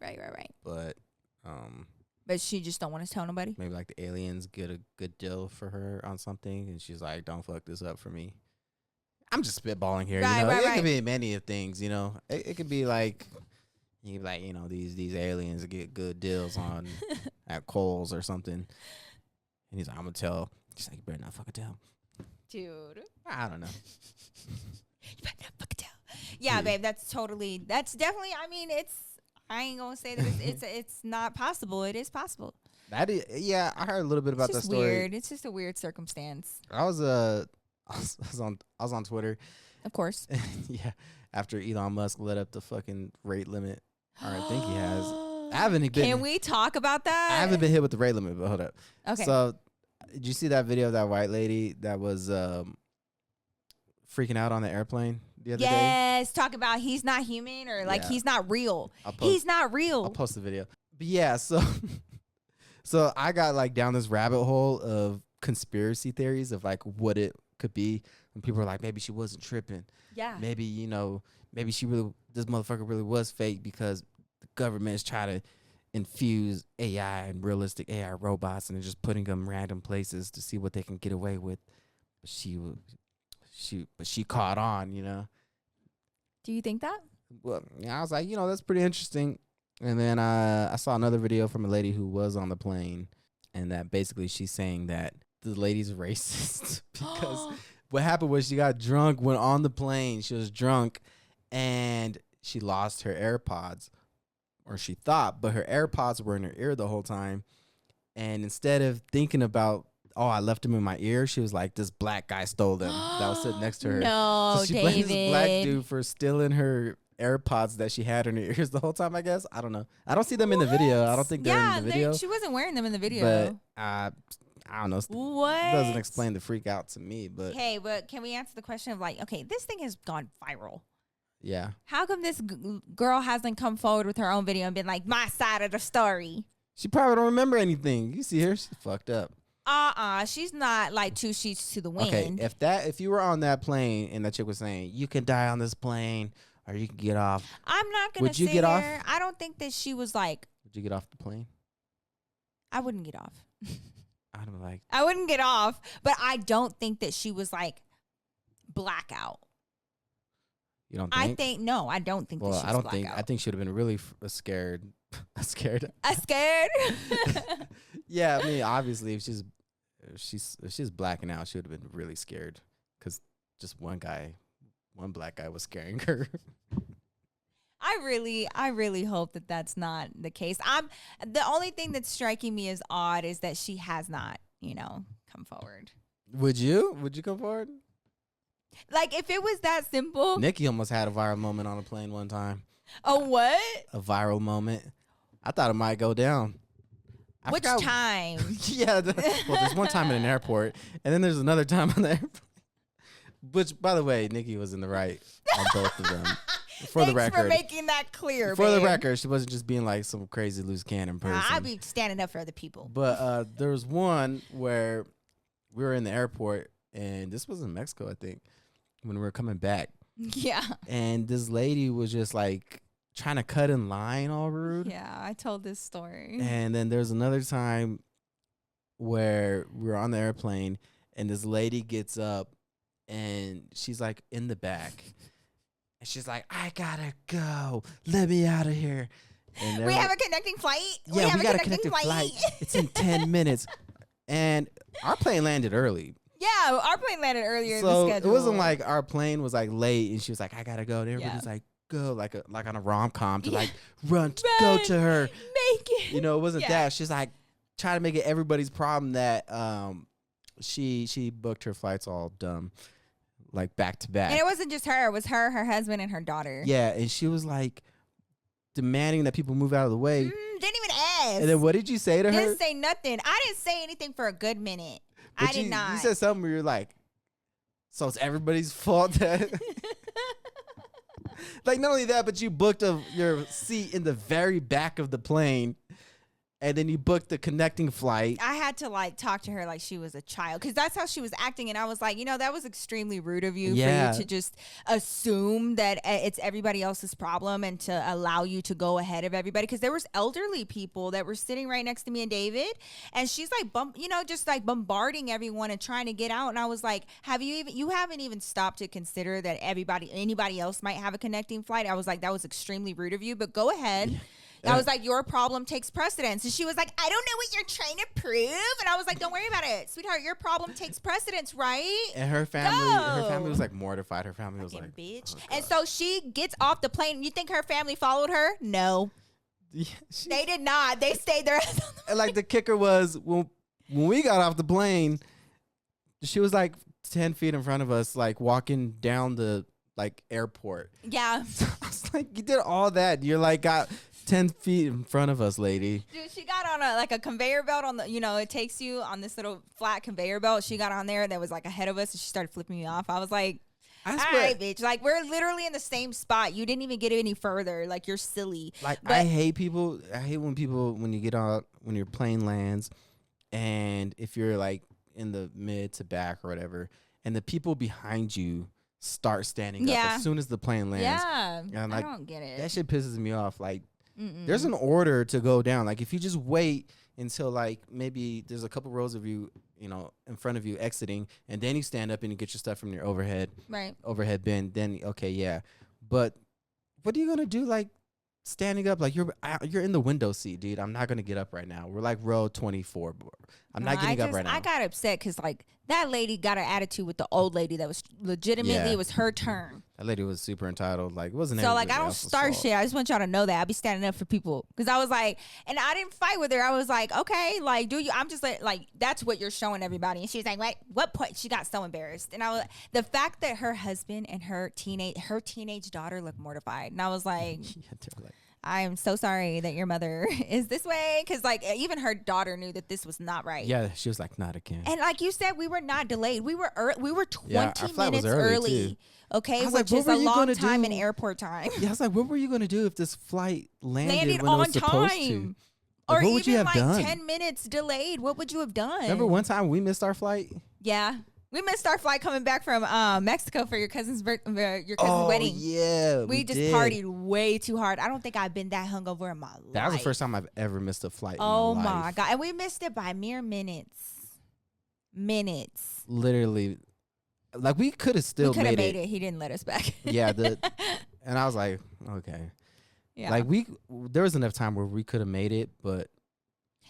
Speaker 2: But she just don't want to tell nobody.
Speaker 1: Maybe like the aliens get a good deal for her on something, and she's like, "Don't fuck this up for me." I'm just spitballing here.
Speaker 2: Right,
Speaker 1: you know,
Speaker 2: it
Speaker 1: could be many of things. You know, it could be like, you know, these aliens get good deals on at Kohl's or something, and he's like, "I'm gonna tell." She's like, "You better not fucking tell."
Speaker 2: Dude,
Speaker 1: I don't know.
Speaker 2: You better not fucking tell. Yeah, babe, that's definitely. I mean, I ain't gonna say that it's not possible. It is possible.
Speaker 1: That is, yeah. I heard a little bit about that story.
Speaker 2: Weird. It's just a weird circumstance.
Speaker 1: I was on Twitter.
Speaker 2: Of course.
Speaker 1: Yeah. After Elon Musk let up the fucking rate limit, or I think he has. I haven't been.
Speaker 2: Can we talk about that?
Speaker 1: I haven't been hit with the rate limit, but hold up.
Speaker 2: Okay.
Speaker 1: So, did you see that video of that white lady that was freaking out on the airplane the other day?
Speaker 2: Yes, talk about he's not human or like he's not real. He's not real.
Speaker 1: I'll post the video. But yeah, so I got like down this rabbit hole of conspiracy theories of like what it could be. And people are like, maybe she wasn't tripping.
Speaker 2: Yeah.
Speaker 1: Maybe, you know, maybe this motherfucker really was fake because the government is trying to infuse AI and realistic AI robots and they're just putting them random places to see what they can get away with. But she caught on, you know.
Speaker 2: Do you think that?
Speaker 1: Well, yeah, I was like, you know, that's pretty interesting. And then I saw another video from a lady who was on the plane, and that basically she's saying that the lady's racist because what happened was she got drunk, went on the plane. She was drunk, and she lost her AirPods, or she thought, but her AirPods were in her ear the whole time. And instead of thinking about oh, I left them in my ear. She was like, this black guy stole them. That was sitting next to her.
Speaker 2: No,
Speaker 1: so she
Speaker 2: David.
Speaker 1: blamed this black dude for stealing her AirPods that she had in her ears the whole time, I guess. I don't know. I don't see them in the video. I don't think they're in the video.
Speaker 2: She wasn't wearing them in the video.
Speaker 1: But I don't know.
Speaker 2: What?
Speaker 1: It doesn't explain the freak out to me. But
Speaker 2: hey, but can we answer the question of like, okay, this thing has gone viral.
Speaker 1: Yeah.
Speaker 2: How come this girl hasn't come forward with her own video and been like, my side of the story?
Speaker 1: She probably don't remember anything. You see her? She's fucked up.
Speaker 2: She's not like 2 sheets to the wind.
Speaker 1: Okay, if you were on that plane and that chick was saying, you can die on this plane or you can get off.
Speaker 2: I'm not going to say
Speaker 1: Would you get off?
Speaker 2: I don't think that she was like.
Speaker 1: Would you get off the plane?
Speaker 2: I wouldn't get off.
Speaker 1: I'd be like.
Speaker 2: I wouldn't get off, but I don't think that she was like blackout.
Speaker 1: You don't think?
Speaker 2: I don't think that she was
Speaker 1: I don't
Speaker 2: blackout.
Speaker 1: think. I think she would have been really scared. Scared?
Speaker 2: Scared?
Speaker 1: Yeah, I mean, obviously, if she's blacking out, she would have been really scared because just one black guy was scaring her.
Speaker 2: I really hope that that's not the case. The only thing that's striking me as odd is that she has not, come forward.
Speaker 1: Would you come forward?
Speaker 2: Like, if it was that simple.
Speaker 1: Nikki almost had a viral moment on a plane one time.
Speaker 2: A what?
Speaker 1: A viral moment. I thought it might go down.
Speaker 2: Which time?
Speaker 1: Yeah. Well, there's one time in an airport, and then there's another time on the airport. Which, by the way, Nikki was in the right on both of them. For the record.
Speaker 2: Thanks for making that clear,
Speaker 1: For
Speaker 2: babe.
Speaker 1: the record, she wasn't just being like some crazy loose cannon person.
Speaker 2: I'd be standing up for other people.
Speaker 1: But there was one where we were in the airport, and this was in Mexico, I think, when we were coming back.
Speaker 2: Yeah.
Speaker 1: And this lady was just like trying to cut in line all rude.
Speaker 2: Yeah, I told this story.
Speaker 1: And then there's another time where we were on the airplane, and this lady gets up, and she's like in the back. And she's like, I gotta go. Let me out of here. And
Speaker 2: we have a connecting flight?
Speaker 1: Yeah, we got a connecting flight. It's in 10 minutes. And our plane landed early.
Speaker 2: Yeah, our plane landed earlier in the
Speaker 1: So
Speaker 2: schedule.
Speaker 1: it wasn't like our plane was like late and she was like, I gotta go. And everybody's
Speaker 2: Yeah.
Speaker 1: like, go, like on a rom-com to like run,
Speaker 2: Run,
Speaker 1: go to her.
Speaker 2: Make it.
Speaker 1: You know, it wasn't
Speaker 2: Yeah.
Speaker 1: that. She's like trying to make it everybody's problem that she booked her flights all dumb, like back to back.
Speaker 2: And it wasn't just her. It was her husband, and her daughter.
Speaker 1: Yeah, and she was like demanding that people move out of the way.
Speaker 2: Didn't even ask.
Speaker 1: And then what did you say to her?
Speaker 2: Didn't say nothing. I didn't say anything for a good minute.
Speaker 1: But
Speaker 2: I did not.
Speaker 1: You said something where you're like, so it's everybody's fault that... Like, not only that, but you booked your seat in the very back of the plane, and then you booked the connecting flight.
Speaker 2: I had to like talk to her like she was a child, because that's how she was acting, and I was like, that was extremely rude of you for you to just assume that it's everybody else's problem and to allow you to go ahead of everybody, because there was elderly people that were sitting right next to me and David, and she's like just like bombarding everyone and trying to get out, and I was like, you haven't even stopped to consider that anybody else might have a connecting flight? I was like, that was extremely rude of you, but go ahead. I was like, your problem takes precedence. And she was like, I don't know what you're trying to prove. And I was like, don't worry about it, sweetheart. Your problem takes precedence, right?
Speaker 1: And her family was like mortified. Her family was like,
Speaker 2: bitch.
Speaker 1: Oh,
Speaker 2: and so she gets off the plane. You think her family followed her? No.
Speaker 1: Yeah,
Speaker 2: they did not. They stayed there.
Speaker 1: And like the kicker was when we got off the plane, she was like 10 feet in front of us, like walking down the like airport.
Speaker 2: Yeah.
Speaker 1: So I was like, you did all that. You're like got 10 feet in front of us, lady.
Speaker 2: Dude, she got on a conveyor belt on the, it takes you on this little flat conveyor belt. She got on there that was like ahead of us, and she started flipping me off. I was like, all right, bitch. Like, we're literally in the same spot. You didn't even get any further. Like, you're silly.
Speaker 1: Like, I hate when you get on, when your plane lands, and if you're like in the mid to back or whatever, and the people behind you start standing up as soon as the plane lands.
Speaker 2: Yeah.
Speaker 1: And like,
Speaker 2: I don't get it.
Speaker 1: That shit pisses me off. Like, there's an order to go down. Like, if you just wait until like maybe there's a couple rows of you, in front of you exiting, and then you stand up and you get your stuff from your overhead bin, then okay, yeah. But what are you gonna do? Like, standing up, like you're in the window seat, dude. I'm not gonna get up right now. We're like row 24. I'm not getting up right now.
Speaker 2: I got upset because like that lady got an attitude with the old lady that was legitimately it was her turn.
Speaker 1: That lady was super entitled. Like, wasn't
Speaker 2: So, like, I don't
Speaker 1: else
Speaker 2: start shit. I just want y'all to know that. I be standing up for people. Because I was like, and I didn't fight with her. I was like, okay, like, do you? I'm just like, that's what you're showing everybody. And she was like, what point? She got so embarrassed. And I was, the fact that her husband and her teenage daughter looked mortified. And I was like, I am so sorry that your mother is this way. Because, like, even her daughter knew that this was not right.
Speaker 1: Yeah, she was like, not again.
Speaker 2: And like you said, we were not delayed. We were 20 minutes
Speaker 1: was
Speaker 2: early. Okay, which is a long time in airport time.
Speaker 1: Yeah, I was like, what were you going to do if this flight landed when
Speaker 2: on
Speaker 1: it was supposed
Speaker 2: time?
Speaker 1: to?
Speaker 2: Like, or
Speaker 1: what would
Speaker 2: even
Speaker 1: you have
Speaker 2: like
Speaker 1: done?
Speaker 2: 10 minutes delayed. What would you have done?
Speaker 1: Remember one time we missed our flight?
Speaker 2: Yeah. We missed our flight coming back from Mexico for your cousin's wedding.
Speaker 1: Yeah,
Speaker 2: we just partied way too hard. I don't think I've been that hungover in my life.
Speaker 1: That was the first time I've ever missed a flight.
Speaker 2: Oh
Speaker 1: in my
Speaker 2: my God. And we missed it by mere minutes.
Speaker 1: Literally. Like, we could have still made it.
Speaker 2: He didn't let us back.
Speaker 1: Yeah. And I was like, okay. Yeah. Like, there was enough time where we could have made it, but.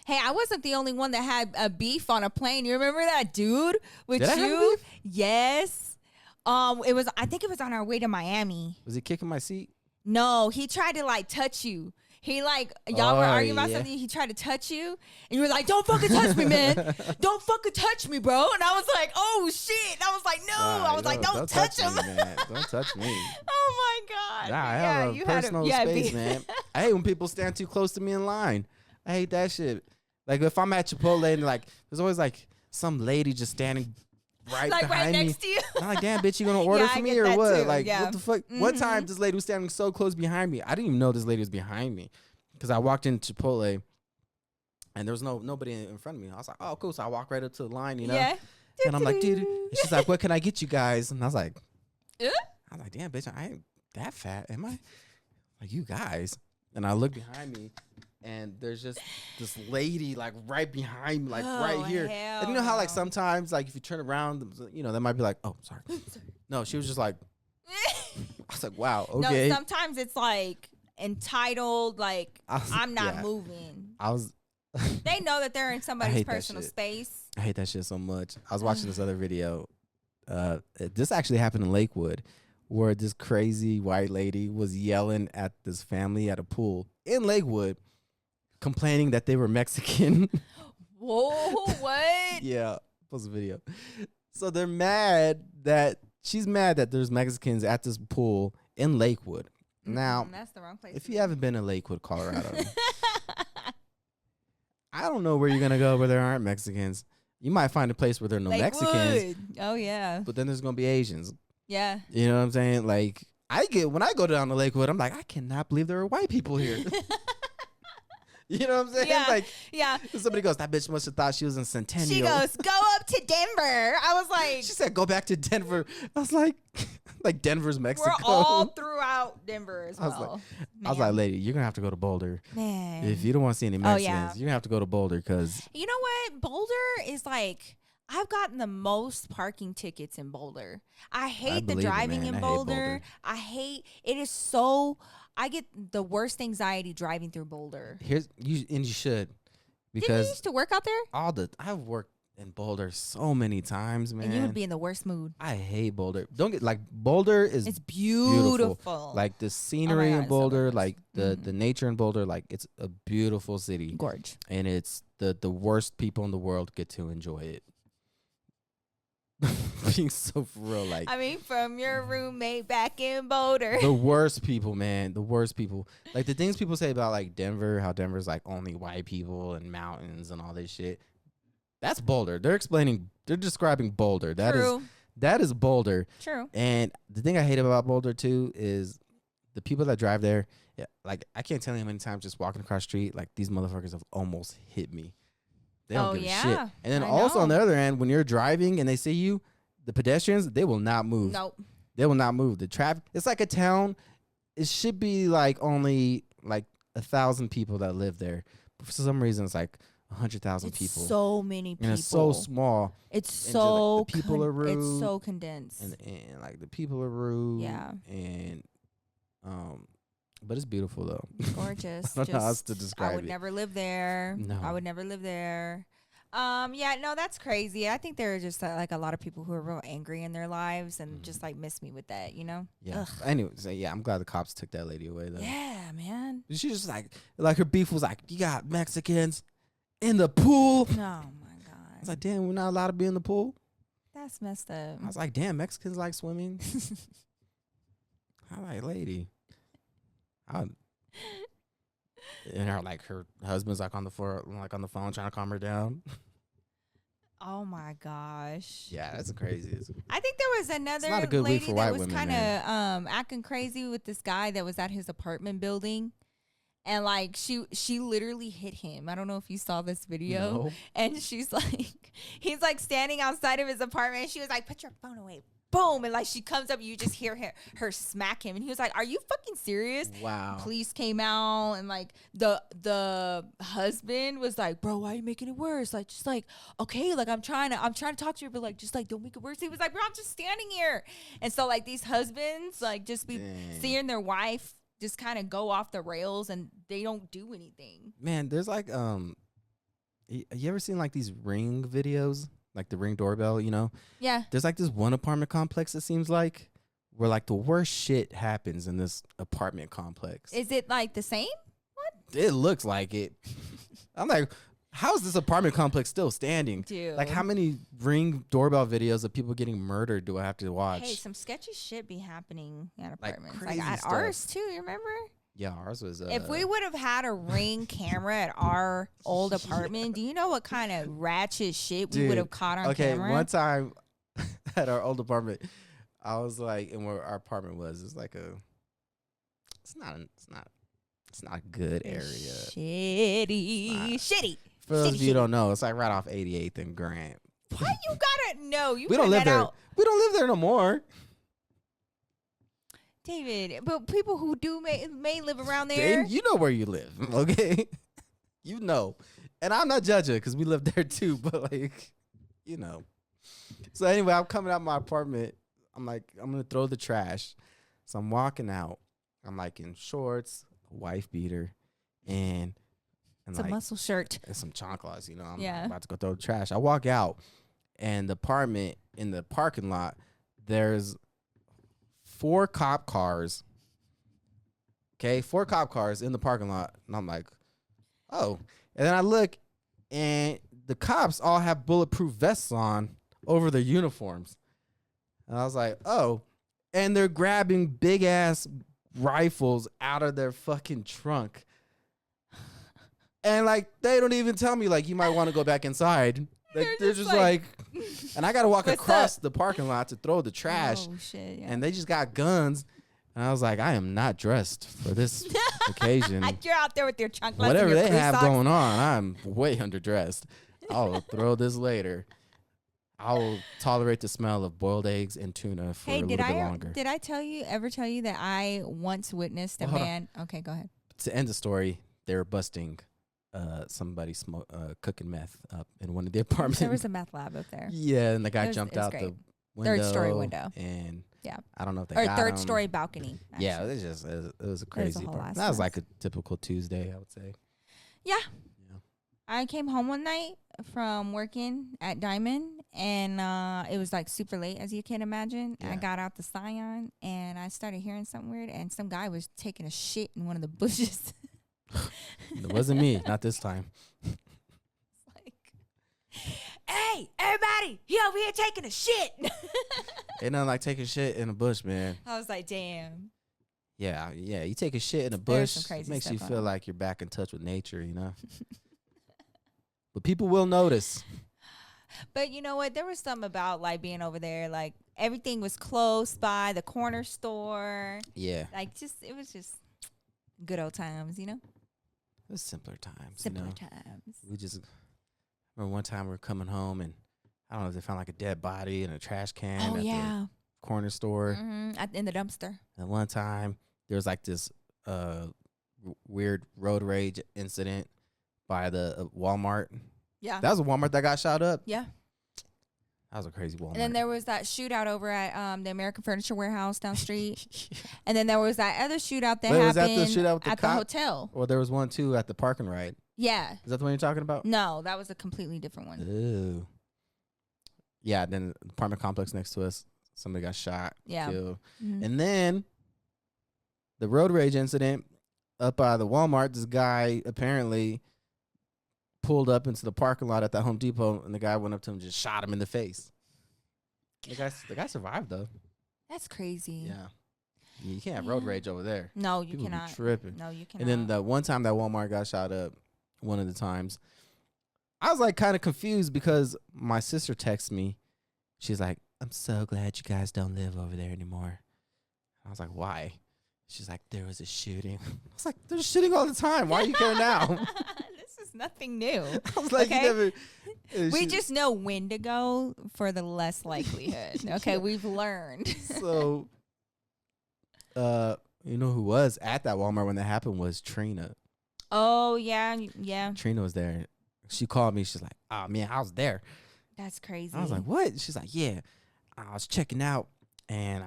Speaker 2: Hey, I wasn't the only one that had a beef on a plane. You remember that dude with
Speaker 1: Did
Speaker 2: you?
Speaker 1: I have beef?
Speaker 2: Yes. I think it was on our way to Miami.
Speaker 1: Was he kicking my seat?
Speaker 2: No, he tried to like touch you. He like, y'all were arguing about something. He tried to touch you, and you were like, "Don't fucking touch me, man! Don't fucking touch me, bro!" And I was like, "Oh shit!" And I was like, "No!" I was like, "Don't touch him,
Speaker 1: man. Don't touch me."
Speaker 2: Oh my God!
Speaker 1: Nah, I have a personal space, man. I hate when people stand too close to me in line. I hate that shit. Like, if I'm at Chipotle and like, there's always like some lady just standing right behind me.
Speaker 2: Next to you.
Speaker 1: I'm like, damn, bitch, you gonna order for me or what?
Speaker 2: Too.
Speaker 1: Like,
Speaker 2: yeah.
Speaker 1: what the fuck? Mm-hmm. One time, this lady was standing so close behind me. I didn't even know this lady was behind me because I walked into Chipotle and there was nobody in front of me. I was like, oh, cool. So I walked right up to the line, you know?
Speaker 2: Yeah.
Speaker 1: And I'm like, dude. And she's like, what can I get you guys? And I was like, damn, bitch, I ain't that fat, am I? Like, you guys. And I look behind me. And there's just this lady like right behind me, like right here. And you know how like sometimes like if you turn around, you know, that might be like, oh, sorry. No, she was just like, I was like, wow, okay.
Speaker 2: No, sometimes it's like entitled, like I'm not moving. They know that they're in somebody's personal space.
Speaker 1: I hate that shit so much. I was watching this other video. This actually happened in Lakewood, where this crazy white lady was yelling at this family at a pool in Lakewood, complaining that they were Mexican.
Speaker 2: Whoa, what?
Speaker 1: Yeah, post a video. So they're mad that she's mad that there's Mexicans at this pool in Lakewood. Now,
Speaker 2: that's the wrong place.
Speaker 1: If you haven't been to Lakewood, Colorado, I don't know where you're gonna go where there aren't Mexicans. You might find a place where there are no Mexicans.
Speaker 2: Oh yeah.
Speaker 1: But then there's gonna be Asians.
Speaker 2: Yeah.
Speaker 1: You know what I'm saying? Like when I go down to Lakewood, I'm like, I cannot believe there are white people here. You know what I'm saying?
Speaker 2: Yeah,
Speaker 1: like,
Speaker 2: yeah.
Speaker 1: Somebody goes, that bitch must have thought she was in Centennial.
Speaker 2: She goes, go up to Denver. I was like,
Speaker 1: she said, go back to Denver. I was like Denver's Mexico.
Speaker 2: We're all throughout Denver as well.
Speaker 1: I was like, lady, you're gonna have to go to Boulder.
Speaker 2: Man,
Speaker 1: if you don't want to see any Mexicans, you're gonna have to go to Boulder because
Speaker 2: you know what? Boulder is like, I've gotten the most parking tickets in Boulder. I hate the driving in Boulder. I hate it. Is so. I get the worst anxiety driving through Boulder.
Speaker 1: You should, because
Speaker 2: didn't you used to work out there?
Speaker 1: I've worked in Boulder so many times, man.
Speaker 2: And you would be in the worst mood.
Speaker 1: I hate Boulder. Don't get like Boulder is
Speaker 2: it's beautiful.
Speaker 1: Like the scenery in Boulder, like the nature in Boulder, like it's a beautiful city.
Speaker 2: Gorge.
Speaker 1: And it's the worst people in the world get to enjoy it. Being so for real, like
Speaker 2: I mean, from your roommate back in Boulder.
Speaker 1: The worst people, man. The worst people. Like the things people say about like Denver, how Denver's like only white people and mountains and all this shit. That's Boulder. They're describing Boulder. That is Boulder.
Speaker 2: True.
Speaker 1: And the thing I hate about Boulder too is the people that drive there. Yeah, like I can't tell you how many times just walking across the street, like these motherfuckers have almost hit me. They don't give a shit. And then also on the other end, when you're driving and they see you, the pedestrians, they will not move.
Speaker 2: Nope.
Speaker 1: They will not move. The traffic, it's like a town. It should be like only like 1,000 people that live there. But for some reason, it's like 100,000 people.
Speaker 2: So many people.
Speaker 1: And it's so small.
Speaker 2: It's so
Speaker 1: like, the people are rude.
Speaker 2: It's so condensed.
Speaker 1: And like the people are rude.
Speaker 2: Yeah.
Speaker 1: And but it's beautiful though.
Speaker 2: Gorgeous.
Speaker 1: I don't know how else to describe it.
Speaker 2: I would never live there.
Speaker 1: No.
Speaker 2: I would never live there. Yeah, no, that's crazy. I think there are just like a lot of people who are real angry in their lives and just like miss me with that, you know?
Speaker 1: Yeah.
Speaker 2: Ugh.
Speaker 1: Anyways, yeah, I'm glad the cops took that lady away though.
Speaker 2: Yeah, man.
Speaker 1: She just like her beef was like, you got Mexicans in the pool.
Speaker 2: Oh my
Speaker 1: I was
Speaker 2: God.
Speaker 1: like, damn, we're not allowed to be in the pool.
Speaker 2: That's messed up.
Speaker 1: I was like, damn, Mexicans like swimming. I'm like, lady. And her husband's like on the floor, like on the phone, trying to calm her down.
Speaker 2: Oh my gosh.
Speaker 1: Yeah, that's crazy.
Speaker 2: I think there was another
Speaker 1: not a good week
Speaker 2: lady
Speaker 1: for
Speaker 2: that
Speaker 1: white
Speaker 2: was
Speaker 1: women,
Speaker 2: kind
Speaker 1: man.
Speaker 2: of acting crazy with this guy that was at his apartment building. And like she literally hit him. I don't know if you saw this video.
Speaker 1: No.
Speaker 2: And she's like, he's like standing outside of his apartment. And she was like, put your phone away. Boom. And like she comes up, you just hear her smack him. And he was like, are you fucking serious?
Speaker 1: Wow.
Speaker 2: Police came out and like the husband was like, bro, why are you making it worse? Like, just like, okay, like I'm trying to talk to you, but like just like don't make it worse. He was like, bro, I'm just standing here. And so like these husbands like just be seeing their wife just kind of go off the rails and they don't do anything.
Speaker 1: Man, there's like you ever seen like these Ring videos? Like the Ring doorbell, you know?
Speaker 2: Yeah.
Speaker 1: There's like this one apartment complex, it seems like, where like the worst shit happens in this apartment complex.
Speaker 2: Is it like the same?
Speaker 1: It looks like it. I'm like, how is this apartment complex still standing?
Speaker 2: Dude.
Speaker 1: Like, how many Ring doorbell videos of people getting murdered do I have to watch?
Speaker 2: Hey, some sketchy shit be happening at
Speaker 1: Like
Speaker 2: apartments.
Speaker 1: crazy
Speaker 2: at
Speaker 1: stuff.
Speaker 2: ours too, you remember?
Speaker 1: Yeah, ours was.
Speaker 2: If we would have had a Ring camera at our old apartment, do you know what kind of ratchet shit we would have caught on camera?
Speaker 1: One time at our old apartment, I was like, and where our apartment was, it's like it's not a good area.
Speaker 2: Shitty.
Speaker 1: For those of you who
Speaker 2: Shitty.
Speaker 1: don't know, it's like right off 88th and Grant.
Speaker 2: Why you gotta know? You
Speaker 1: We don't live
Speaker 2: that
Speaker 1: there.
Speaker 2: out.
Speaker 1: We don't live there no more.
Speaker 2: David, but people who do may live around there.
Speaker 1: You know where you live, okay? You know. And I'm not judging because we live there too, but like, you know. So anyway, I'm coming out my apartment. I'm like, I'm going to throw the trash. So I'm walking out. I'm like in shorts, a wife beater, and
Speaker 2: It's
Speaker 1: like,
Speaker 2: a muscle shirt.
Speaker 1: and some chanclas, you know. I'm
Speaker 2: Yeah.
Speaker 1: about to go throw the trash. I walk out, and the apartment in the parking lot, there's 4 cop cars. Okay, 4 cop cars in the parking lot. And I'm like, oh. And then I look, and the cops all have bulletproof vests on over their uniforms. And I was like, oh. And they're grabbing big-ass rifles out of their fucking trunk. And, like, they don't even tell me, like, you might want to go back inside. Like, they're just like, and I got to walk
Speaker 2: What's
Speaker 1: across
Speaker 2: up?
Speaker 1: the parking lot to throw the trash.
Speaker 2: Oh shit! Yeah.
Speaker 1: And they just got guns. And I was like, I am not dressed for this occasion.
Speaker 2: You're out there with your chunk.
Speaker 1: Whatever they have going on, I'm way underdressed. I'll throw this later. I'll tolerate the smell of boiled eggs and tuna for a little bit longer.
Speaker 2: Did I ever tell you that I once witnessed a
Speaker 1: Well, hold
Speaker 2: man? Okay, go ahead.
Speaker 1: To end the story, they were busting somebody cooking meth up in one of the apartments.
Speaker 2: There was a meth lab up there.
Speaker 1: Yeah, and the guy
Speaker 2: It was
Speaker 1: jumped out
Speaker 2: great.
Speaker 1: the window.
Speaker 2: 3rd story window.
Speaker 1: And
Speaker 2: Yeah.
Speaker 1: I don't know if they
Speaker 2: Or
Speaker 1: got
Speaker 2: 3rd
Speaker 1: him.
Speaker 2: story balcony.
Speaker 1: Yeah,
Speaker 2: actually.
Speaker 1: it was a crazy
Speaker 2: whole
Speaker 1: part.
Speaker 2: ass
Speaker 1: That was
Speaker 2: mess.
Speaker 1: like a typical Tuesday, I would say.
Speaker 2: Yeah.
Speaker 1: Yeah.
Speaker 2: I came home one night from working at Diamond, and it was like super late, as you can imagine.
Speaker 1: Yeah.
Speaker 2: I got out the Scion, and I started hearing something weird, and some guy was taking a shit in one of the bushes.
Speaker 1: It wasn't me, not this time.
Speaker 2: Like, hey, everybody, he over here taking a shit.
Speaker 1: Ain't nothing like taking shit in a bush, man.
Speaker 2: I was like, damn.
Speaker 1: Yeah. You take a shit in a
Speaker 2: There's
Speaker 1: bush,
Speaker 2: some crazy
Speaker 1: makes you
Speaker 2: stuff
Speaker 1: feel
Speaker 2: on it.
Speaker 1: like you're back in touch with nature, you know? But people will notice.
Speaker 2: But you know what? There was something about like being over there, like everything was close by the corner store.
Speaker 1: Yeah.
Speaker 2: Like it was just good old times, you know?
Speaker 1: It was simpler times,
Speaker 2: Simpler
Speaker 1: you know?
Speaker 2: times.
Speaker 1: We just remember one time we were coming home and I don't know if they found like a dead body in a trash can
Speaker 2: Oh,
Speaker 1: at
Speaker 2: yeah.
Speaker 1: the corner store.
Speaker 2: In the dumpster.
Speaker 1: And one time there was like this weird road rage incident by the Walmart.
Speaker 2: Yeah.
Speaker 1: That was a Walmart that got shot up.
Speaker 2: Yeah.
Speaker 1: That was a crazy Walmart.
Speaker 2: And then there was that shootout over at the American Furniture Warehouse down the street. And then there was that other shootout that
Speaker 1: Wait,
Speaker 2: happened
Speaker 1: was that the shootout with the
Speaker 2: at
Speaker 1: cop?
Speaker 2: the hotel.
Speaker 1: Well, there was one too at the parking ride.
Speaker 2: Yeah.
Speaker 1: Is that the one you're talking about?
Speaker 2: No, that was a completely different one.
Speaker 1: Ooh. Yeah, then the apartment complex next to us, somebody got shot, killed.
Speaker 2: Mm-hmm.
Speaker 1: And then the road rage incident up by the Walmart, this guy apparently pulled up into the parking lot at that Home Depot, and the guy went up to him and just shot him in the face. The guy survived, though.
Speaker 2: That's crazy.
Speaker 1: Yeah. You can't have road rage over there.
Speaker 2: No, you
Speaker 1: People
Speaker 2: cannot.
Speaker 1: be tripping.
Speaker 2: No, you cannot.
Speaker 1: And then the one time that Walmart got shot up, one of the times, I was like kind of confused because my sister texted me. She's like, I'm so glad you guys don't live over there anymore. I was like, why? She's like, there was a shooting. I was like, there's shooting all the time. Why do you care now?
Speaker 2: This is nothing new.
Speaker 1: I was like,
Speaker 2: okay?
Speaker 1: you never.
Speaker 2: We just know when to go for the less likelihood. Okay, we've learned.
Speaker 1: So, you know who was at that Walmart when that happened was Trina.
Speaker 2: Oh, yeah.
Speaker 1: Trina was there. She called me. She's like, oh, man, I was there.
Speaker 2: That's crazy.
Speaker 1: I was like, what? She's like, yeah, I was checking out, and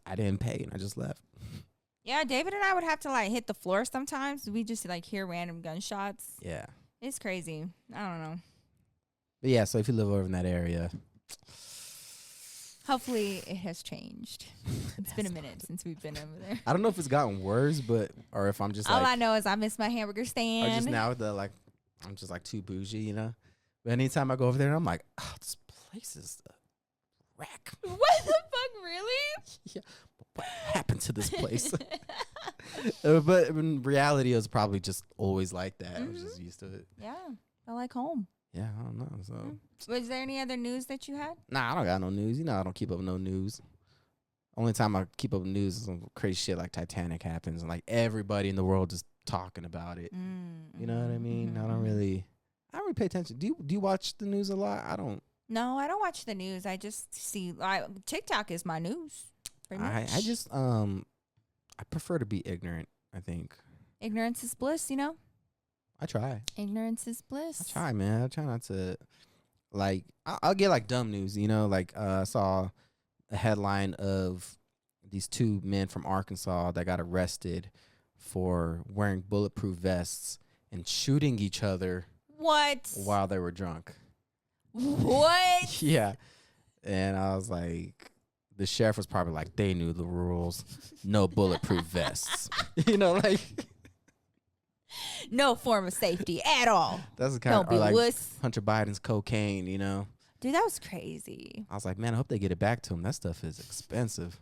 Speaker 1: I didn't pay, and I just left.
Speaker 2: Yeah, David and I would have to like hit the floor sometimes. We just like hear random gunshots.
Speaker 1: Yeah.
Speaker 2: It's crazy. I don't know.
Speaker 1: But yeah, so if you live over in that area.
Speaker 2: Hopefully it has changed. It's been a minute since we've been over there.
Speaker 1: I don't know if it's gotten worse, or if I'm just
Speaker 2: All I know is I miss my hamburger
Speaker 1: or
Speaker 2: stand.
Speaker 1: just now I'm just like too bougie, you know? But anytime I go over there, I'm like, oh, this place is a wreck.
Speaker 2: What the fuck, really?
Speaker 1: Yeah. What happened to this place? But in reality, it was probably just always like that. I was just used to it.
Speaker 2: Yeah, I like home.
Speaker 1: Yeah, I don't know. So,
Speaker 2: Was there any other news that you had?
Speaker 1: nah, I don't got no news. You know, I don't keep up with no news. Only time I keep up with news is when crazy shit like Titanic happens, and like everybody in the world is talking about it. You know what I mean? I don't really pay attention. Do you watch the news a lot? I don't.
Speaker 2: No, I don't watch the news. I just see TikTok is my news.
Speaker 1: I just I prefer to be ignorant, I think.
Speaker 2: Ignorance is bliss, you know?
Speaker 1: I try.
Speaker 2: Ignorance is bliss.
Speaker 1: I try, man. I try not to, like, I'll get, like, dumb news, you know? Like, I saw a headline of these two men from Arkansas that got arrested for wearing bulletproof vests and shooting each other.
Speaker 2: What?
Speaker 1: While they were drunk.
Speaker 2: What?
Speaker 1: Yeah. And I was like, the sheriff was probably like, they knew the rules. No bulletproof vests. You know, like.
Speaker 2: No form of safety at all.
Speaker 1: That's the kind
Speaker 2: Don't
Speaker 1: of
Speaker 2: be
Speaker 1: like
Speaker 2: wuss.
Speaker 1: Hunter Biden's cocaine, you know.
Speaker 2: Dude, that was crazy.
Speaker 1: I was like, man, I hope they get it back to him. That stuff is expensive.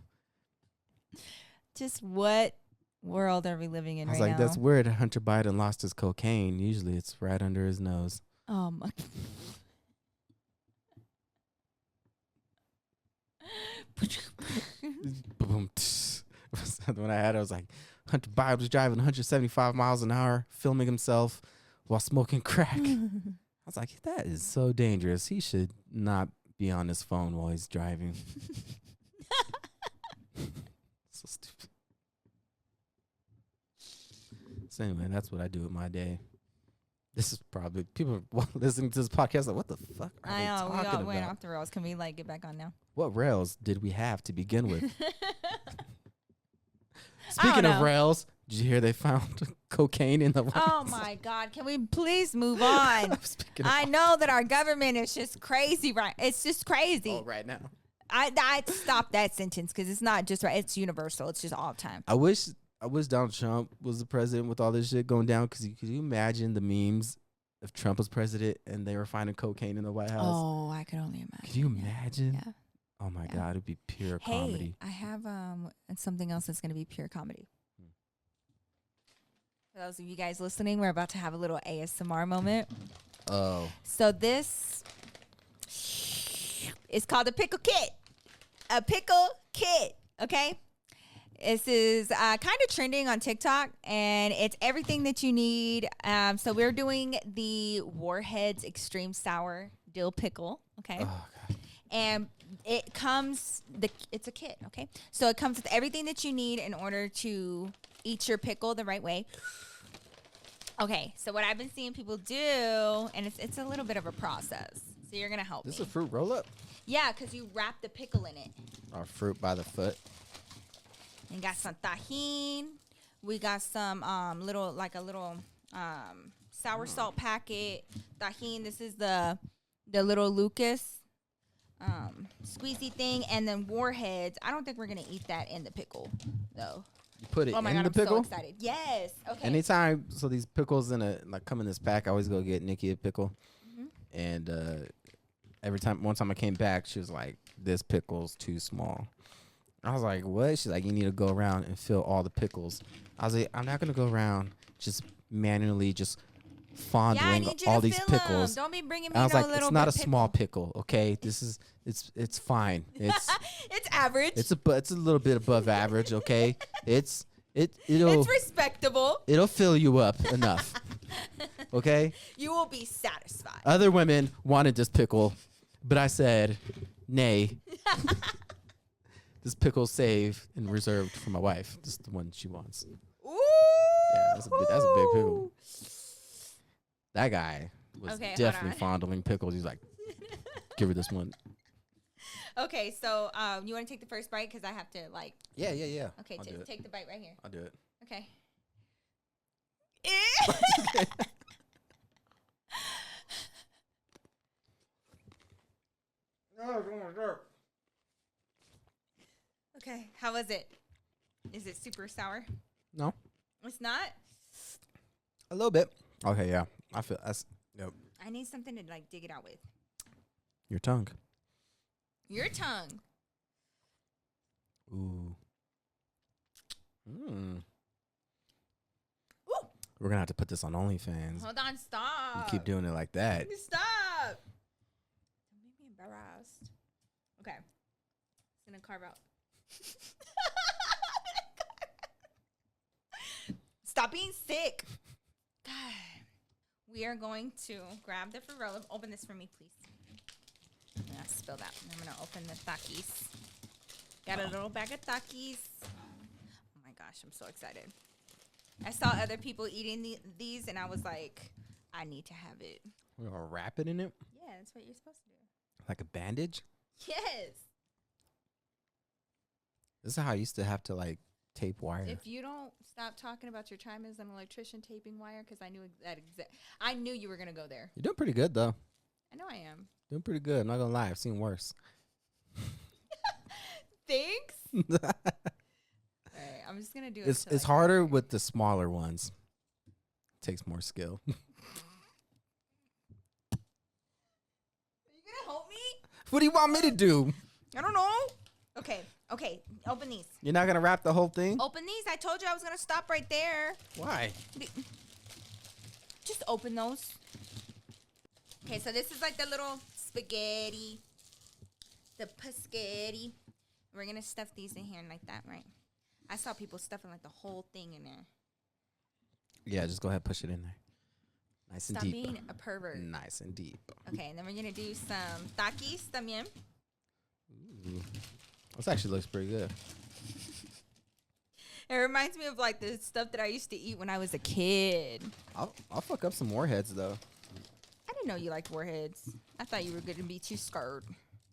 Speaker 2: Just what world are we living in right now?
Speaker 1: I was like, that's weird. Hunter Biden lost his cocaine. Usually it's right under his nose.
Speaker 2: Oh my.
Speaker 1: Boom. When I had it, I was like, Hunter Biden was driving 175 miles an hour, filming himself while smoking crack. I was like, that is so dangerous. He should not be on his phone while he's driving. So stupid. So anyway, that's what I do with my day. This is probably people listening to this podcast like, what the fuck are they talking about?
Speaker 2: We all went off the rails. Can we like get back on now?
Speaker 1: What rails did we have to begin with? Speaking of rails, did you hear they found cocaine in the rails?
Speaker 2: Oh my God. Can we please move on? I know that our government is just crazy, right? It's just crazy.
Speaker 1: Oh, right now.
Speaker 2: I stop that sentence because it's not just right. It's universal. It's just all the time.
Speaker 1: I wish Donald Trump was the president with all this shit going down. Could you imagine the memes if Trump was president and they were finding cocaine in the White House?
Speaker 2: Oh, I could only imagine.
Speaker 1: Could you imagine?
Speaker 2: Yeah.
Speaker 1: Oh my God, it'd be pure comedy.
Speaker 2: I have something else that's going to be pure comedy. For those of you guys listening, we're about to have a little ASMR moment.
Speaker 1: Oh.
Speaker 2: So this is called a pickle kit. A pickle kit, okay? This is kind of trending on TikTok, and it's everything that you need. So we're doing the Warheads Extreme Sour Dill Pickle, okay?
Speaker 1: Oh, God.
Speaker 2: And it comes, it's a kit, okay? So it comes with everything that you need in order to eat your pickle the right way. Okay, so what I've been seeing people do, and it's a little bit of a process. So you're going to help me.
Speaker 1: This is a fruit roll-up?
Speaker 2: Yeah, because you wrap the pickle in it.
Speaker 1: Or fruit by the foot.
Speaker 2: And got some tahini. We got some little sour salt packet, tahini. This is the little Lucas squeezy thing, and then Warheads. I don't think we're gonna eat that in the pickle though.
Speaker 1: You put it
Speaker 2: Oh my
Speaker 1: in
Speaker 2: god,
Speaker 1: the
Speaker 2: I'm
Speaker 1: pickle.
Speaker 2: so excited. Yes. Okay.
Speaker 1: Anytime, so these pickles come in this pack. I always go get Nikki a pickle, and one time I came back, she was like, "This pickle's too small." I was like, "What?" She's like, "You need to go around and fill all the pickles." I was like, "I'm not gonna go around just manually just fondling all these pickles."
Speaker 2: Don't be bringing me
Speaker 1: I was
Speaker 2: no
Speaker 1: like,
Speaker 2: little
Speaker 1: "It's not a
Speaker 2: pickle.
Speaker 1: small pickle, okay? It's fine. It's
Speaker 2: It's average.
Speaker 1: it's a little bit above average, okay? It'll
Speaker 2: It's respectable.
Speaker 1: it'll fill you up enough, okay?"
Speaker 2: You will be satisfied.
Speaker 1: Other women wanted this pickle, but I said, "Nay." This pickle's saved and reserved for my wife. This is the one she wants.
Speaker 2: Ooh.
Speaker 1: Yeah, that's a big pickle. That guy was definitely fondling pickles. He's like, "Give her this one."
Speaker 2: Okay, so you want to take the first bite because I have to like.
Speaker 1: Yeah.
Speaker 2: Okay, take the bite right here.
Speaker 1: I'll do it.
Speaker 2: Okay. Okay, how was it? Is it super sour?
Speaker 1: No,
Speaker 2: It's not?
Speaker 1: a little bit. Okay, yeah. I feel that's yep.
Speaker 2: I need something to like dig it out with.
Speaker 1: Your tongue.
Speaker 2: Your tongue.
Speaker 1: Ooh.
Speaker 2: Ooh.
Speaker 1: We're gonna have to put this on OnlyFans.
Speaker 2: Hold on, stop.
Speaker 1: You keep doing it like that.
Speaker 2: Stop. Don't make me embarrassed. Okay. It's gonna carve out. Stop being sick. God. We are going to grab the Ferrero. Open this for me, please. Yeah, spill that. I'm gonna open the Takis. Got a little bag of Takis. Oh my gosh, I'm so excited. I saw other people eating these, and I was like, I need to have it.
Speaker 1: We're gonna wrap it in it
Speaker 2: Yeah, that's what you're supposed to do.
Speaker 1: like a bandage.
Speaker 2: Yes.
Speaker 1: This is how I used to have to like tape wire.
Speaker 2: If you don't stop talking about your time as an electrician taping wire, because I knew I knew you were gonna go there.
Speaker 1: You're doing pretty good though.
Speaker 2: I know I am.
Speaker 1: Doing pretty good. I'm not gonna lie. I've seen worse.
Speaker 2: Thanks. All right, I'm just gonna do it.
Speaker 1: It's harder with the smaller ones. Takes more skill.
Speaker 2: Are you gonna help me?
Speaker 1: What do you want me to do?
Speaker 2: I don't know. Okay. Open these.
Speaker 1: You're not gonna wrap the whole thing?
Speaker 2: Open these. I told you I was gonna stop right there.
Speaker 1: Why?
Speaker 2: Just open those. Okay, so this is like the little spaghetti. The paschetti. We're gonna stuff these in here like that, right? I saw people stuffing like the whole thing in there.
Speaker 1: Yeah, just go ahead and push it in there. Nice and
Speaker 2: Stop
Speaker 1: deep.
Speaker 2: being a pervert.
Speaker 1: Nice and deep.
Speaker 2: Okay, and then we're gonna do some takis también.
Speaker 1: Ooh. This actually looks pretty good.
Speaker 2: It reminds me of like the stuff that I used to eat when I was a kid.
Speaker 1: I'll fuck up some warheads though.
Speaker 2: I didn't know you liked warheads. I thought you were gonna be too scared.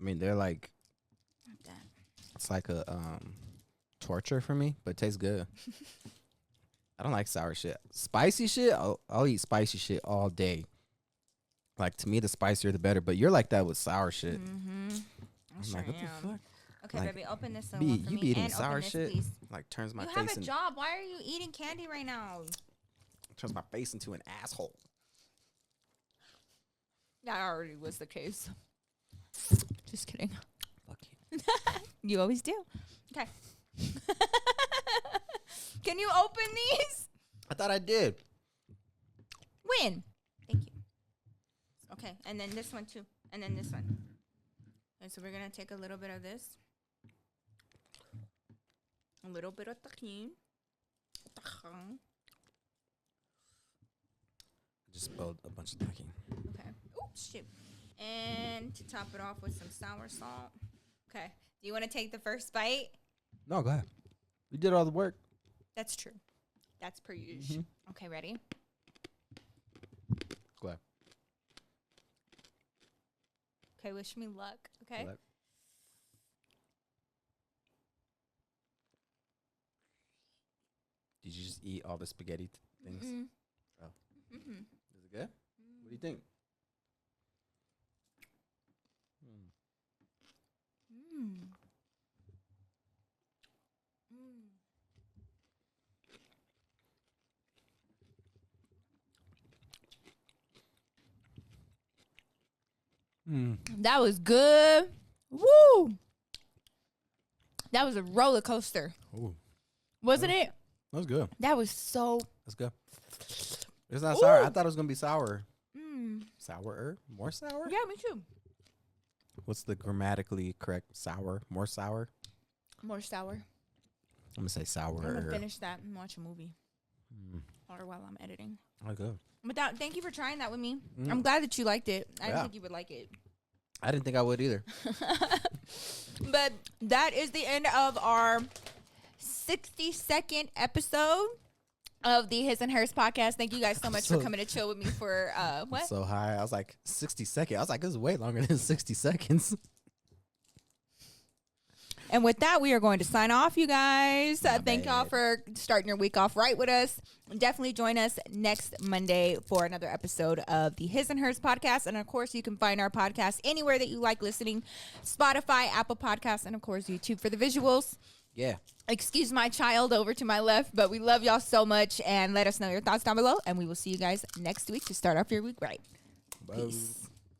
Speaker 1: I mean, they're like,
Speaker 2: Not that.
Speaker 1: it's like a torture for me, but it tastes good. I don't like sour shit. Spicy shit, I'll eat spicy shit all day. Like, to me, the spicier the better. But you're like that with sour shit.
Speaker 2: Mm-hmm.
Speaker 1: I'm like, what the fuck?
Speaker 2: Okay,
Speaker 1: Like,
Speaker 2: baby, open this one
Speaker 1: You
Speaker 2: for me.
Speaker 1: be eating
Speaker 2: And
Speaker 1: sour
Speaker 2: open this,
Speaker 1: shit,
Speaker 2: please.
Speaker 1: like turns my
Speaker 2: You
Speaker 1: face
Speaker 2: have a job. Why are you eating candy right now?
Speaker 1: turns my face into an asshole.
Speaker 2: That already was the case. Just kidding.
Speaker 1: Fuck you.
Speaker 2: You always do. Okay. Can you open these?
Speaker 1: I thought I did.
Speaker 2: When? Thank you. Okay, and then this one too. And then this one. And so we're going to take a little bit of this. A little bit of tahini.
Speaker 1: Just spilled a bunch of talking.
Speaker 2: Okay. Oops, shoot. And to top it off with some sour salt. Okay. Do you want to take the first bite?
Speaker 1: No, go ahead. You did all the work.
Speaker 2: That's true. That's per usual.
Speaker 1: Mm-hmm.
Speaker 2: Okay, ready?
Speaker 1: Go ahead.
Speaker 2: Okay, wish me luck. Okay.
Speaker 1: Go ahead. Did you just eat all the spaghetti things?
Speaker 2: Mm-mm.
Speaker 1: Oh.
Speaker 2: Mm-mm.
Speaker 1: Does Good? What do you think?
Speaker 2: That was good. Woo! That was a roller coaster.
Speaker 1: Ooh.
Speaker 2: Wasn't it?
Speaker 1: That was good.
Speaker 2: That was so.
Speaker 1: That's good. It's not sour. I thought it was going to be sour. Sourer? More sour?
Speaker 2: Yeah, me too.
Speaker 1: What's the grammatically correct? Sour? More sour?
Speaker 2: More sour.
Speaker 1: I'm going to say sour.
Speaker 2: I'm going to finish that and watch a movie. Or while I'm editing.
Speaker 1: Oh, good.
Speaker 2: But thank you for trying that with me. I'm glad that you liked it. I didn't think you would like it.
Speaker 1: I didn't think I would either.
Speaker 2: But that is the end of our 60-second episode of the His and Hers podcast. Thank you guys so much for coming to chill with me for what?
Speaker 1: So high. I was like 60 seconds. I was like, this is way longer than 60 seconds.
Speaker 2: And with that, we are going to sign off, you guys. Thank y'all for starting your week off right with us. Definitely join us next Monday for another episode of the His and Hers podcast. And, of course, you can find our podcast anywhere that you like listening. Spotify, Apple Podcasts, and, of course, YouTube for the visuals.
Speaker 1: Yeah.
Speaker 2: Excuse my child over to my left, but we love y'all so much. And let us know your thoughts down below. And we will see you guys next week to start off your week right.
Speaker 1: Bye.
Speaker 2: Peace.